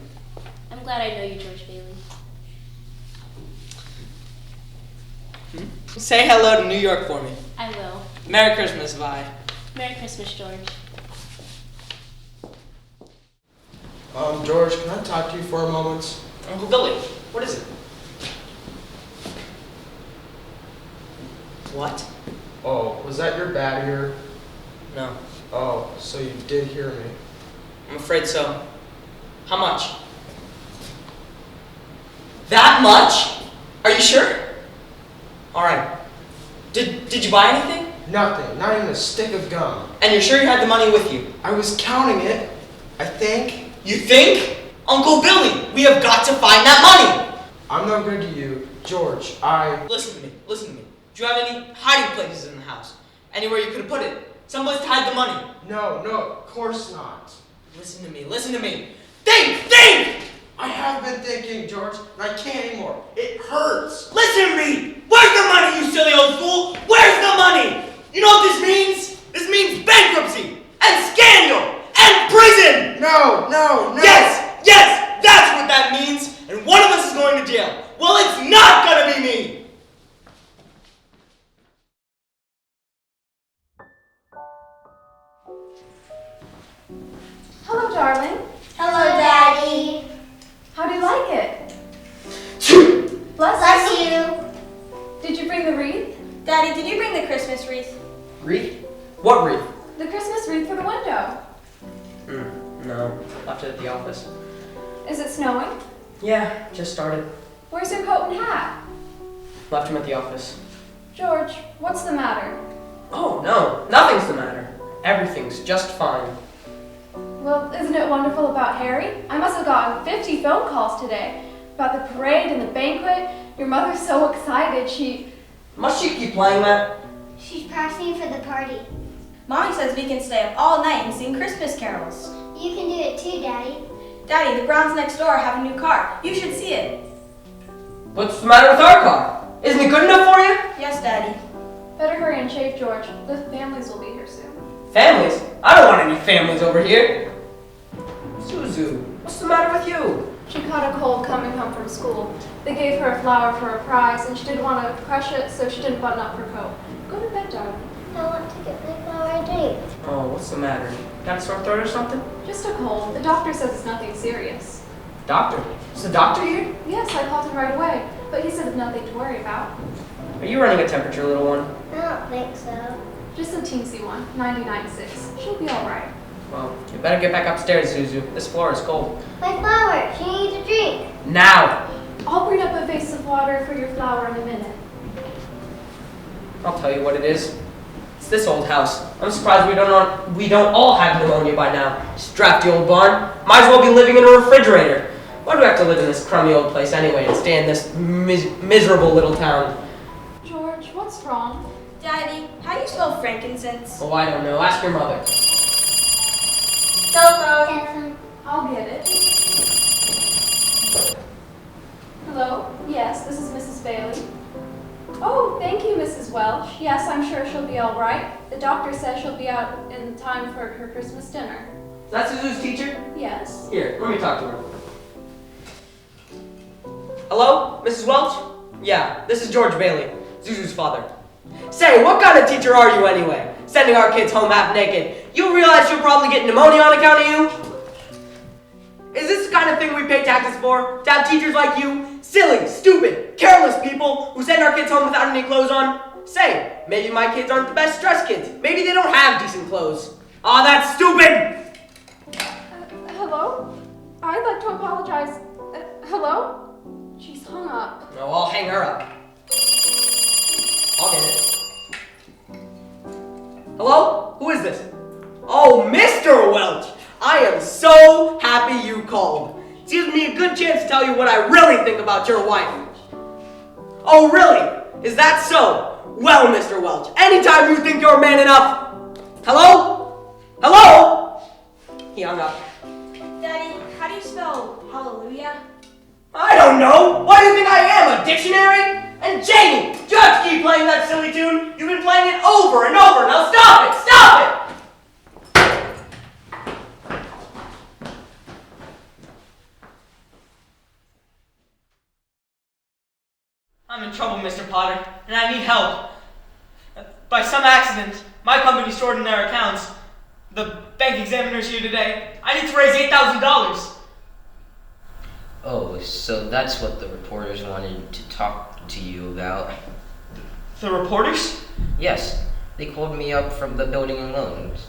I'm glad I know you, George Bailey. Say hello to New York for me. I will. Merry Christmas, Vi. Merry Christmas, George. George, can I talk to you for a moment? Uncle Billy, what is it? What? Oh, was that your bat ear? No. Oh, so you did hear me. I'm afraid so. How much? That much? Are you sure? Alright. Did you buy anything? Nothing, not even a stick of gum. And you're sure you had the money with you? I was counting it, I think. You think? Uncle Billy, we have got to find that money! I'm no good to you, George. Listen to me. Do you have any hiding places in the house? Anywhere you could have put it? Someplace to hide the money? No, of course not. Listen to me. Think! I have been thinking, George, and I can't anymore. It hurts. Listen to me! Where's the money, you silly old fool? Where's the money? You know what this means? This means bankruptcy, and scandal, and prison! No! Yes, that's what that means, and one of us is going to jail. Well, it's not gonna be me! Hello, darling. Hello, Daddy. How do you like it? Bless you. Did you bring the wreath? Daddy, did you bring the Christmas wreath? Wreath? What wreath? The Christmas wreath for the window. No, left it at the office. Is it snowing? Yeah, just started. Where's your coat and hat? Left him at the office. George, what's the matter? Oh, no, nothing's the matter. Everything's just fine. Well, isn't it wonderful about Harry? I must have gotten 50 phone calls today about the parade and the banquet. Your mother's so excited, Must she keep playing that? She's practicing for the party. Mommy says we can stay up all night and sing Christmas carols. You can do it too, Daddy. Daddy, the Browns next door have a new car. You should see it. What's the matter with our car? Isn't it good enough for you? Yes, Daddy. Better hurry and shave, George. The families will be here soon. Families? I don't want any families over here. Suzu, what's the matter with you? She caught a cold coming home from school. They gave her a flower for a prize, and she didn't want to crush it, so she didn't button up her coat. Go to bed, darling. I want to get my flower drink. Oh, what's the matter? Got a sore throat or something? Just a cold. The doctor says it's nothing serious. Doctor? Is the doctor here? Yes, I called him right away, but he said it's nothing to worry about. Are you running a temperature, little one? I don't think so. Just a teensy one, 99.6. She'll be all right. Well, you better get back upstairs, Suzu. This floor is cold. My flower. She needs a drink. Now! I'll bring up a vase of water for your flower in a minute. I'll tell you what it is. It's this old house. I'm surprised we don't all have pneumonia by now. This drafty old barn. Might as well be living in a refrigerator. Why do we have to live in this crummy old place anyway and stay in this miserable little town? George, what's wrong? Daddy, how do you spell frankincense? Oh, I don't know. Ask your mother. Cell phone. I'll get it. Hello? Yes, this is Mrs. Bailey. Oh, thank you, Mrs. Welch. Yes, I'm sure she'll be all right. The doctor says she'll be out in time for her Christmas dinner. Is that Suzu's teacher? Yes. Here, let me talk to her. Hello, Mrs. Welch? Yeah, this is George Bailey, Zuzu's father. Say, what kind of teacher are you anyway? Sending our kids home half naked. You realize you'll probably get pneumonia on account of you? Is this the kind of thing we pay taxes for? To have teachers like you? Silly, stupid, careless people who send our kids home without any clothes on? Say, maybe my kids aren't the best dressed kids. Maybe they don't have decent clothes. Aw, that's stupid! Hello? I'd like to apologize. Hello? She's hung up. No, I'll hang her up. I'll get it. Hello? Who is this? Oh, Mr. Welch! I am so happy you called. It gives me a good chance to tell you what I really think about your wife. Oh, really? Is that so? Well, Mr. Welch, anytime you think you're man enough... Hello? Hello? He hung up. Daddy, how do you spell hallelujah? I don't know. What do you think I am, a dictionary? And Jamie, you have to keep playing that silly tune. You've been playing it over and over. Now stop it! Stop it! I'm in trouble, Mr. Potter, and I need help. By some accident, my company stored in their accounts. The bank examiner's here today. I need to raise $8,000. Oh, so that's what the reporters wanted to talk to you about. The reporters? Yes, they called me up from the building and loans.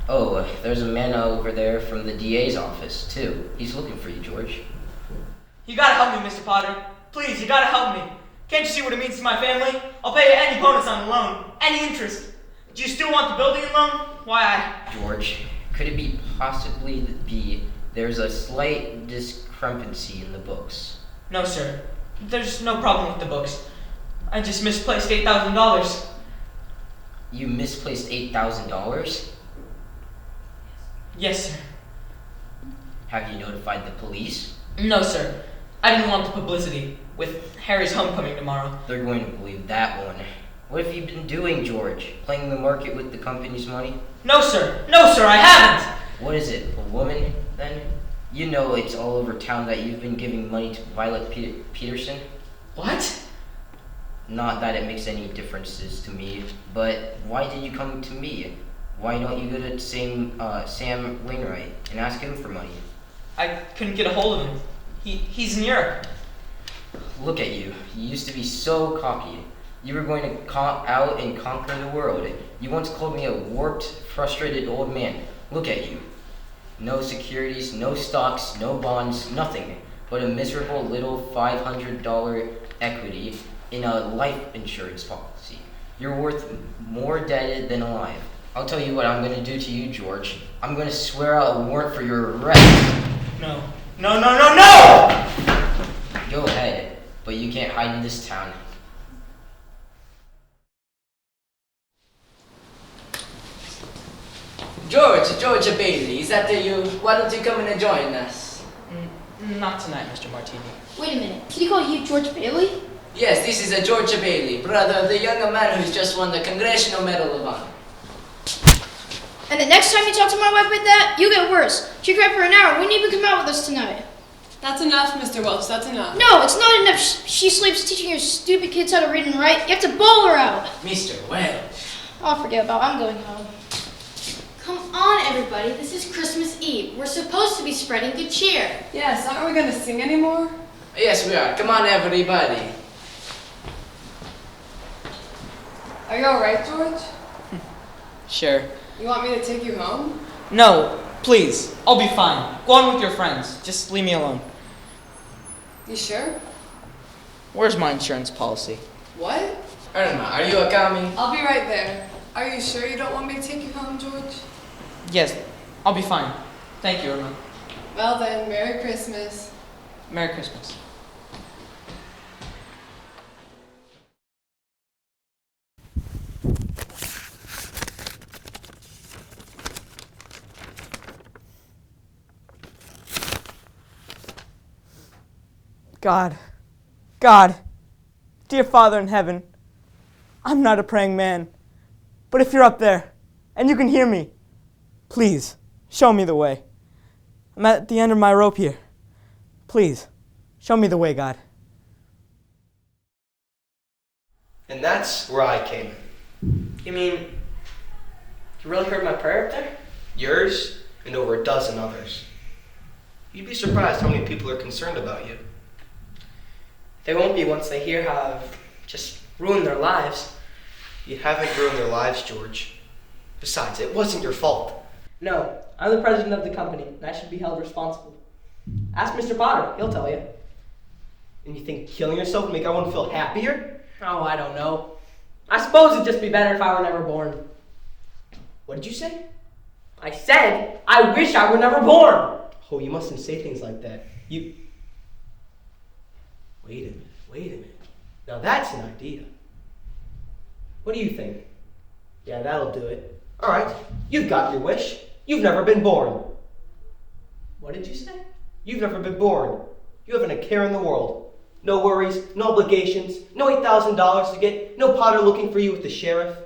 Oh, there's a man over there from the DA's office, too. He's looking for you, George. You gotta help me, Mr. Potter. Please, you gotta help me. Can't you see what it means to my family? I'll pay you any bonus on the loan, any interest. Do you still want the building and loan? Why, George, could it be possibly there's a slight discrepancy in the books? No, sir. There's no problem with the books. I just misplaced $8,000. You misplaced $8,000? Yes, sir. Have you notified the police? No, sir. I didn't want the publicity. With Harry's homecoming tomorrow. They're going to believe that one. What have you been doing, George? Playing the market with the company's money? No, sir. No, sir, I haven't. What is it, a woman, then? You know it's all over town that you've been giving money to Violet Peterson. What? Not that it makes any differences to me, but why did you come to me? Why don't you go to Sam Wainwright and ask him for money? I couldn't get a hold of him. He's in Europe. Look at you. You used to be so cocky. You were going to out and conquer the world. You once called me a warped, frustrated old man. Look at you. No securities, no stocks, no bonds, nothing but a miserable little $500 equity in a life insurance policy. You're worth more dead than alive. I'll tell you what I'm going to do to you, George. I'm going to swear out a warrant for your arrest. No. No, no, no, no! Go ahead, but you can't hide in this town. George Bailey, is that you? Why don't you come in and join us? Not tonight, Mr. Martini. Wait a minute. Did he call you George Bailey? Yes, this is a George Bailey, brother of the young man who's just won the Congressional Medal of Honor. And the next time you talk to my wife like that, you get worse. She cried for an hour. Wouldn't even come out with us tonight. That's enough, Mr. Welch. That's enough. No, it's not enough. She sleeps teaching your stupid kids how to read and write. You have to bowl her out. Mr. Welch. I'll forget about it. I'm going home. Come on, everybody. This is Christmas Eve. We're supposed to be spreading good cheer. Yes, aren't we going to sing anymore? Yes, we are. Come on, everybody. Are you alright, George? Sure. You want me to take you home? No, please. I'll be fine. Go on with your friends. Just leave me alone. You sure? Where's my insurance policy? What? Irma, are you coming? I'll be right there. Are you sure you don't want me to take you home, George? Yes, I'll be fine. Thank you, Irma. Well then, Merry Christmas. Merry Christmas. God, dear Father in heaven, I'm not a praying man, but if you're up there and you can hear me, please show me the way. I'm at the end of my rope here. Please, show me the way, God. And that's where I came. You mean, you really heard my prayer up there? Yours and over a dozen others. You'd be surprised how many people are concerned about you. They won't be once they hear how I've just ruined their lives. You haven't ruined their lives, George. Besides, it wasn't your fault. No, I'm the president of the company, and I should be held responsible. Ask Mr. Potter, he'll tell you. And you think killing yourself would make everyone feel happier? Oh, I don't know. I suppose it'd just be better if I were never born. What did you say? I said, I wish I were never born! Oh, you mustn't say things like that. Wait a minute. Now that's an idea. What do you think? Yeah, that'll do it. All right, you've got your wish. You've never been born. What did you say? You've never been born. You haven't a care in the world. No worries, no obligations, no $8,000 to get, no Potter looking for you with the sheriff.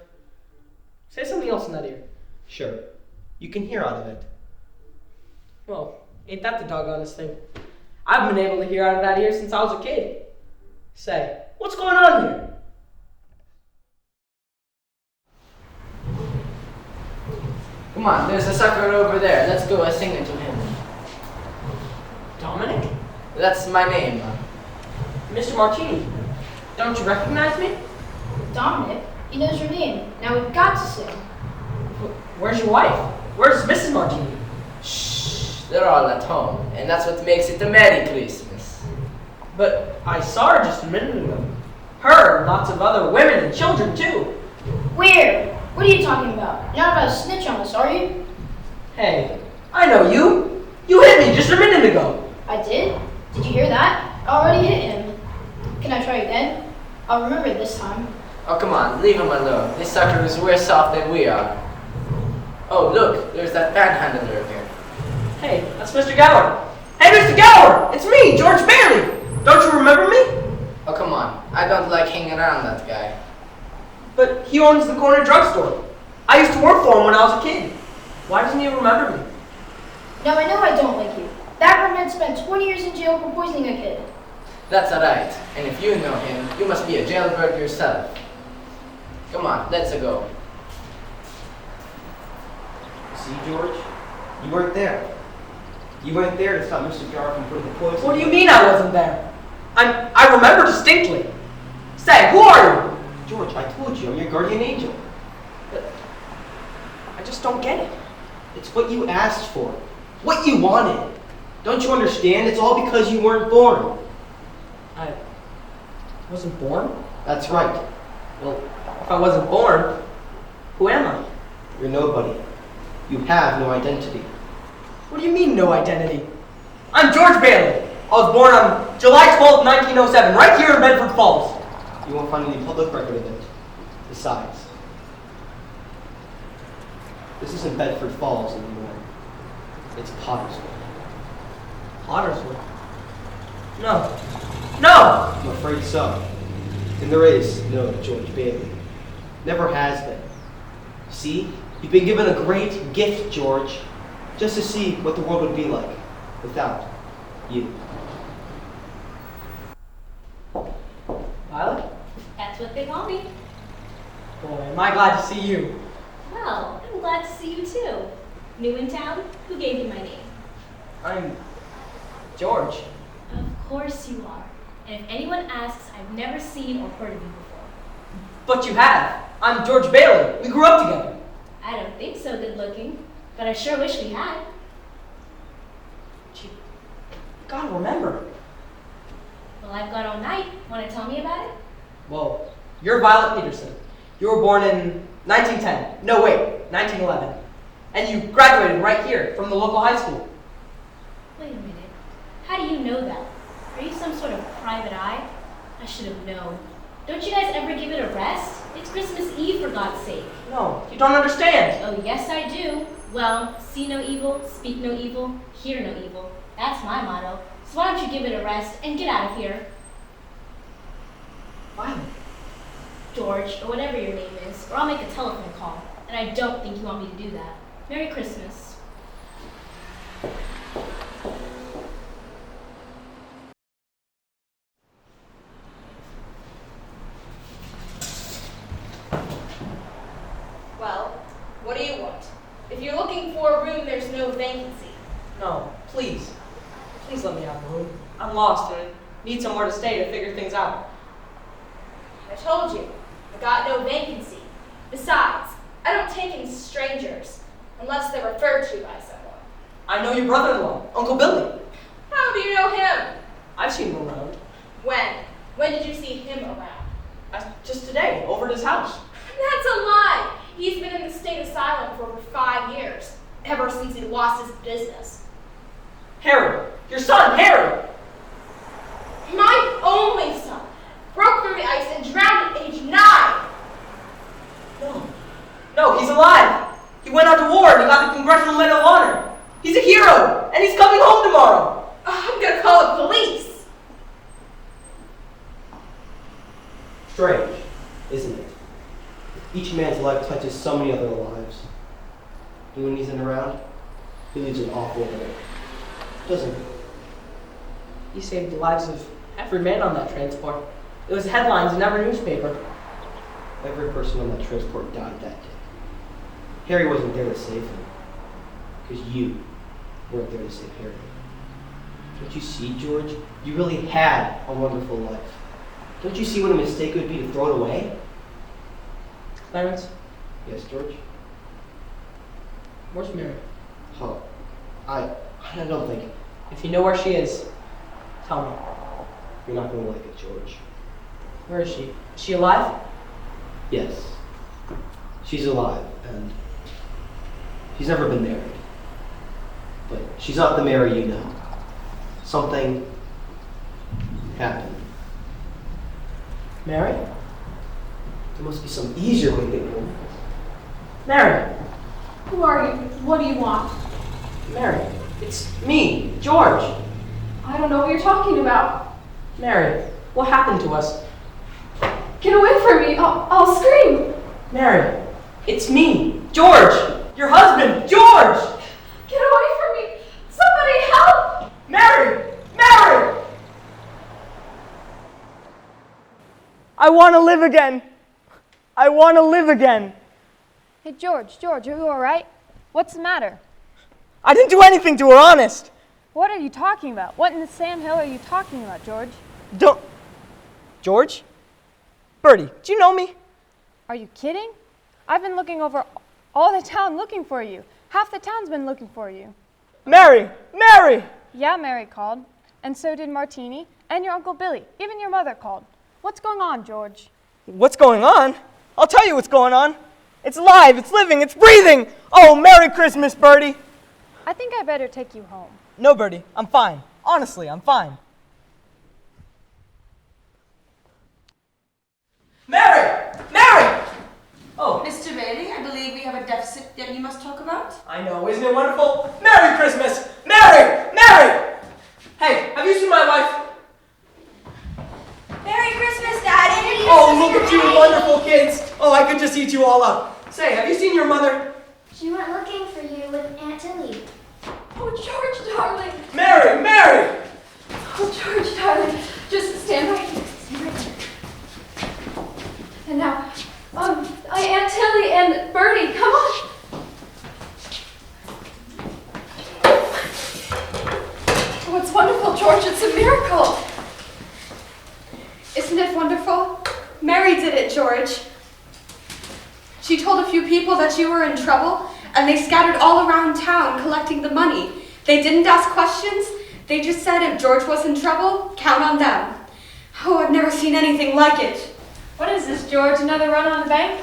Say something else in that ear. Sure, you can hear out of it. Well, ain't that the doggonest thing? I've been able to hear out of that ear since I was a kid. Say, what's going on here? Come on, there's a sucker over there. Let's go sing it to him. Dominic? That's my name. Mr. Martini, don't you recognize me? Dominic, he knows your name. Now we've got to sing. Where's your wife? Where's Mrs. Martini? Shh, they're all at home, and that's what makes it a Merry Christmas. But I saw her just a minute ago. Her and lots of other women and children, too. Where? What are you talking about? You're not about to snitch on us, are you? Hey, I know you. You hit me just a minute ago. I did? Did you hear that? I already hit him. Can I try again? I'll remember it this time. Oh, come on, leave him alone. This sucker is worse off than we are. Oh, look, there's that panhandler again. Hey, that's Mr. Gower. Hey, Mr. Gower! It's me, George Bailey. Don't you remember me? Oh, come on. I don't like hanging around that guy. But he owns the corner drugstore. I used to work for him when I was a kid. Why doesn't he remember me? Now I know I don't like you. That man spent 20 years in jail for poisoning a kid. That's alright. And if you know him, you must be a jailbird yourself. Come on, let's go. See, George? You weren't there. You weren't there to stop Mr. Gower from putting the poison. What do you mean I wasn't there? I remember distinctly. Say, who are you? George, I told you, I'm your guardian angel. But I just don't get it. It's what you asked for. What you wanted. Don't you understand? It's all because you weren't born. I wasn't born? That's right. Well, if I wasn't born, who am I? You're nobody. You have no identity. What do you mean, no identity? I'm George Bailey. I was born on July 12th, 1907, right here in Bedford Falls. You won't find any public record of it. Besides, this isn't Bedford Falls anymore. It's Pottersville. Pottersville? No. No! I'm afraid so. And there is no George Bailey. Never has been. See? You've been given a great gift, George. Just to see what the world would be like without you. Violet? That's what they call me. Boy, am I glad to see you. Well, I'm glad to see you too. New in town? Who gave you my name? I'm George. Of course you are. And if anyone asks, I've never seen or heard of you before. But you have. I'm George Bailey. We grew up together. I don't think so good looking, but I sure wish we had. You gotta remember. Well, I've got all night. Want to tell me about it? Well, you're Violet Peterson. You were born in 1910. No, wait, 1911. And you graduated right here from the local high school. Wait a minute. How do you know that? Are you some sort of private eye? I should have known. Don't you guys ever give it a rest? It's Christmas Eve, for God's sake. No, you don't understand. Oh, yes, I do. Well, see no evil, speak no evil, hear no evil. That's my motto. So why don't you give it a rest and get out of here? Violet. George, or whatever your name is, or I'll make a telephone call. And I don't think you want me to do that. Merry Christmas. Well, what do you want? If you're looking for a room, there's no vacancy. No, please. Please let me have a room. I'm lost and need somewhere to stay to figure things out. I told you, I got no vacancy. Besides, I don't take in strangers unless they're referred to by someone. I know your brother-in-law, Uncle Billy. How do you know him? I've seen him around. When? When did you see him around? Just today, over at his house. That's a lie. He's been in the state asylum for over 5 years, ever since he lost his business. Harry, your son, Harry. My only son broke through the ice and drowned at age 9. No, he's alive. He went out to war and he got the Congressional Medal of Honor. He's a hero, and he's coming home tomorrow. I'm gonna call the police. Strange, isn't it? Each man's life touches so many other lives. And when he's in around, he leaves an awful hole. Doesn't he? He saved the lives of every man on that transport. It was headlines in every newspaper. Every person on that transport died that day. Harry wasn't there to save him. Because you weren't there to save Harry. Don't you see, George? You really had a wonderful life. Don't you see what a mistake it would be to throw it away? Clarence, Yes, George? where's Mary? Oh, I don't think. If you know where she is, tell me. You're not going to like it, George. Where is she? Is she alive? Yes. She's alive, and she's never been married. But she's not the Mary you know. Something happened. Mary? There must be some easier way to get home. Mary! Who are you? What do you want? Mary, it's me, George. I don't know what you're talking about. Mary, what happened to us? Get away from me! I'll scream! Mary, it's me, George! Your husband, George! Get away from me! Somebody help! Mary! Mary! I want to live again. I want to live again. Hey, George, are you all right? What's the matter? I didn't do anything to her, honest. What are you talking about? What in the Sam Hill are you talking about, George? Don't... George? Bertie, do you know me? Are you kidding? I've been looking over all the town looking for you. Half the town's been looking for you. Mary! Mary! Yeah, Mary called. And so did Martini and your Uncle Billy. Even your mother called. What's going on, George? What's going on? I'll tell you what's going on. It's alive, it's living, it's breathing! Oh, Merry Christmas, Bertie! I think I better take you home. No, Bertie, I'm fine. Honestly, I'm fine. Mary! Mary! Oh. Mr. Bailey, I believe we have a deficit that you must talk about. I know, isn't it wonderful? Merry Christmas! Mary! Mary! Hey, have you seen my wife? Merry Christmas, Daddy! Oh, look at you wonderful kids! Oh, I could just eat you all up. Say, have you seen your mother? She went looking for you with Aunt Tilly. Oh, George, darling! Mary! Mary! Oh, George, darling, just stand right here. Stand right here. And now, Aunt Tilly and Bertie, come on. Oh, it's wonderful, George. It's a miracle. Isn't it wonderful? Mary did it, George. She told a few people that you were in trouble, and they scattered all around town collecting the money. They didn't ask questions. They just said if George was in trouble, count on them. Oh, I've never seen anything like it. What is this, George? Another run on the bank?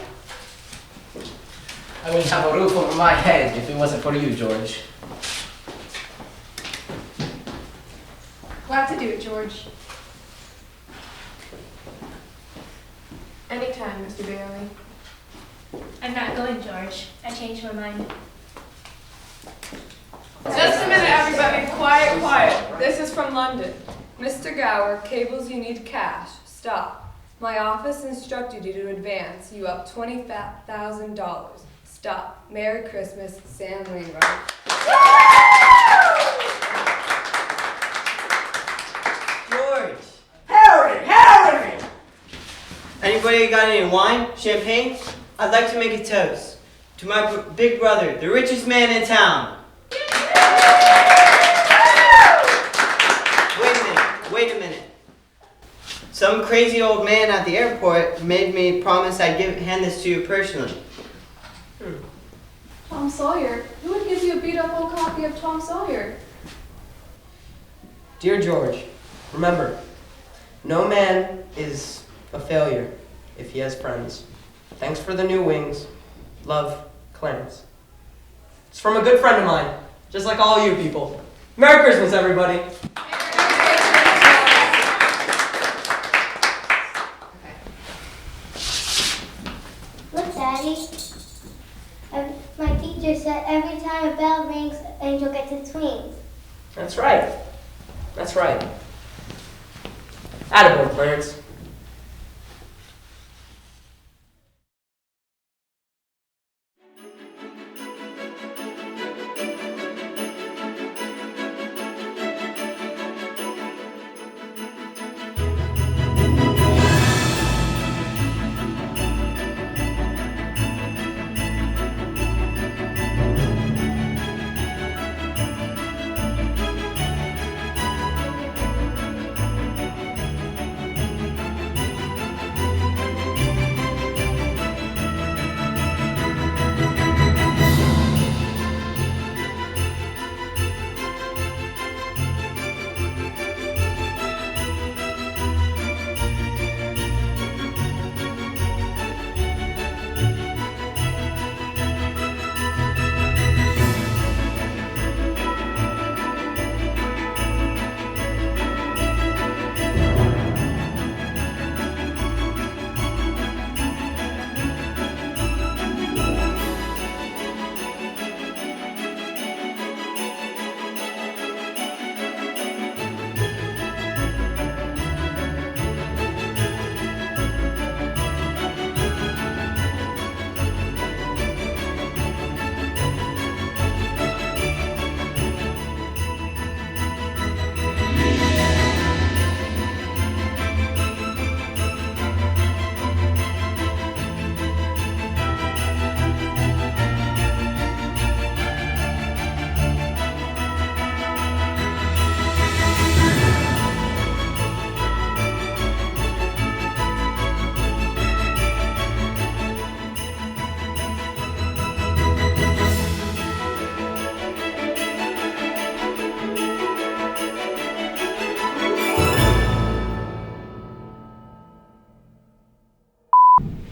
I wouldn't have a roof over my head if it wasn't for you, George. Glad to do it, George. Anytime, Mr. Bailey. I'm not going, George. I changed my mind. Just a minute, everybody. Quiet, quiet. This is from London. Mr. Gower cables you need cash. Stop. My office instructed you to advance you up $20,000. Stop. Merry Christmas, Sam Wainwright. George! Harry! Anybody got any wine? Champagne? I'd like to make a toast to my big brother, the richest man in town. Wait a minute. Some crazy old man at the airport made me promise I'd hand this to you personally. Tom Sawyer. Who would give you a beat-up old copy of Tom Sawyer? Dear George, remember, no man is a failure if he has friends. Thanks for the new wings. Love, Clarence. It's from a good friend of mine, just like all you people. Merry Christmas, everybody. Look, Daddy. My teacher said every time a bell rings, Angel gets its wings. That's right. That's right. Attaboy, Clarence.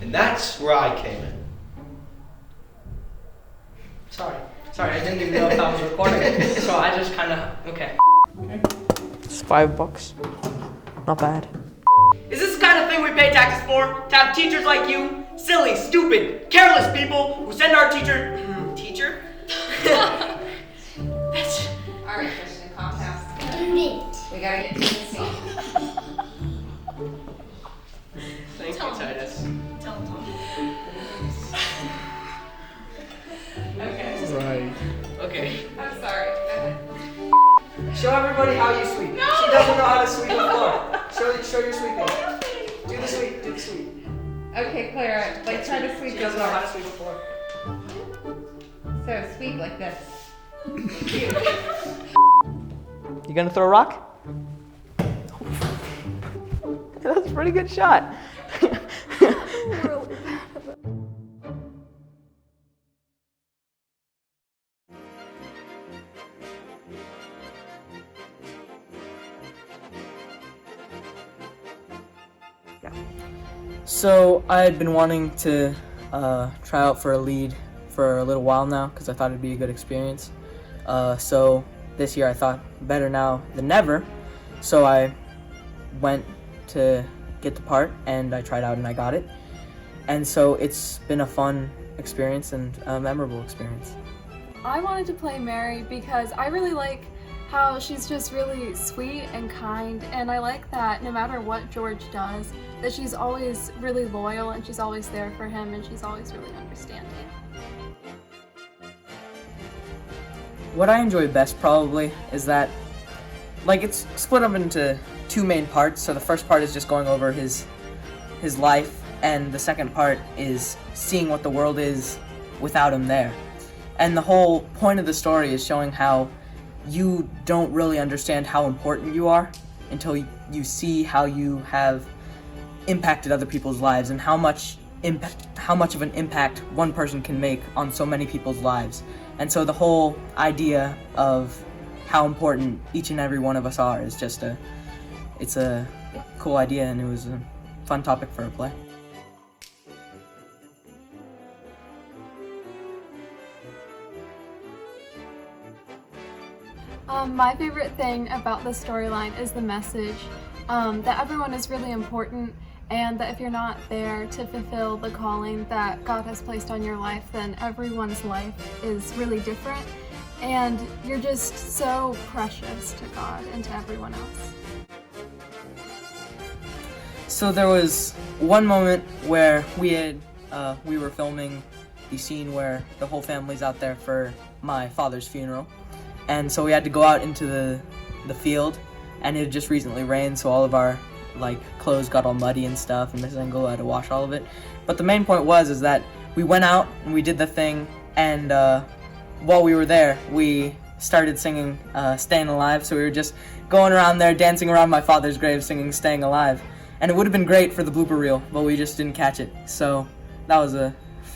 And that's where I came in. Sorry, I didn't even know if I was recording. So I just kind of, okay. It's $5. Not bad. Is this the kind of thing we pay taxes for? To have teachers like you? Silly, stupid, careless people who send our teacher... teacher? Bitch. Alright, Christian, calm down. We gotta get to the scene. Thank you, Titus. Okay. Right. Okay. I'm sorry. Go ahead. Show everybody how you sweep. No! She doesn't know how to sweep the floor. Show your sweeping. Do the sweep. Okay, Clara, like try to sweep She the doesn't know how to floor. sweep the floor. So sweep like this. You gonna throw a rock? That's a pretty good shot. So I had been wanting to try out for a lead for a little while now because I thought it'd be a good experience. So this year I thought better now than never. So I went to get the part and I tried out and I got it. And so it's been a fun experience and a memorable experience. I wanted to play Mary because I really like how she's just really sweet and kind, and I like that no matter what George does, that she's always really loyal and she's always there for him and she's always really understanding. What I enjoy best probably is that, like, it's split up into two main parts. So the first part is just going over his life, and the second part is seeing what the world is without him there. And the whole point of the story is showing how you don't really understand how important you are until you see how you have impacted other people's lives and how much of an impact one person can make on so many people's lives. And so the whole idea of how important each and every one of us are is just it's a cool idea, and it was a fun topic for a play. My favorite thing about the storyline is the message that everyone is really important, and that if you're not there to fulfill the calling that God has placed on your life, then everyone's life is really different, and you're just so precious to God and to everyone else. So there was one moment where we were filming the scene where the whole family's out there for my father's funeral. And so we had to go out into the field, and it had just recently rained, so all of our clothes got all muddy and stuff, and Mrs. Engel had to wash all of it. But the main point was that we went out and we did the thing, and while we were there, we started singing Staying Alive. So we were just going around there, dancing around my father's grave, singing Staying Alive. And it would have been great for the blooper reel, but we just didn't catch it. So that was a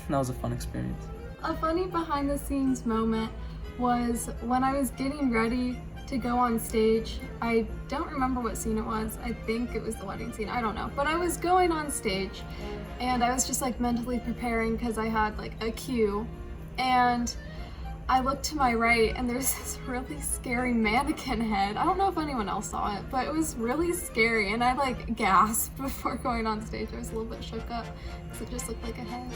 fun experience. A funny behind the scenes moment was when I was getting ready to go on stage. I don't remember what scene it was. I think it was the wedding scene. I don't know. But I was going on stage and I was just mentally preparing because I had a cue. And I looked to my right and there's this really scary mannequin head. I don't know if anyone else saw it, but it was really scary, and I gasped before going on stage. I was a little bit shook up because it just looked like a head.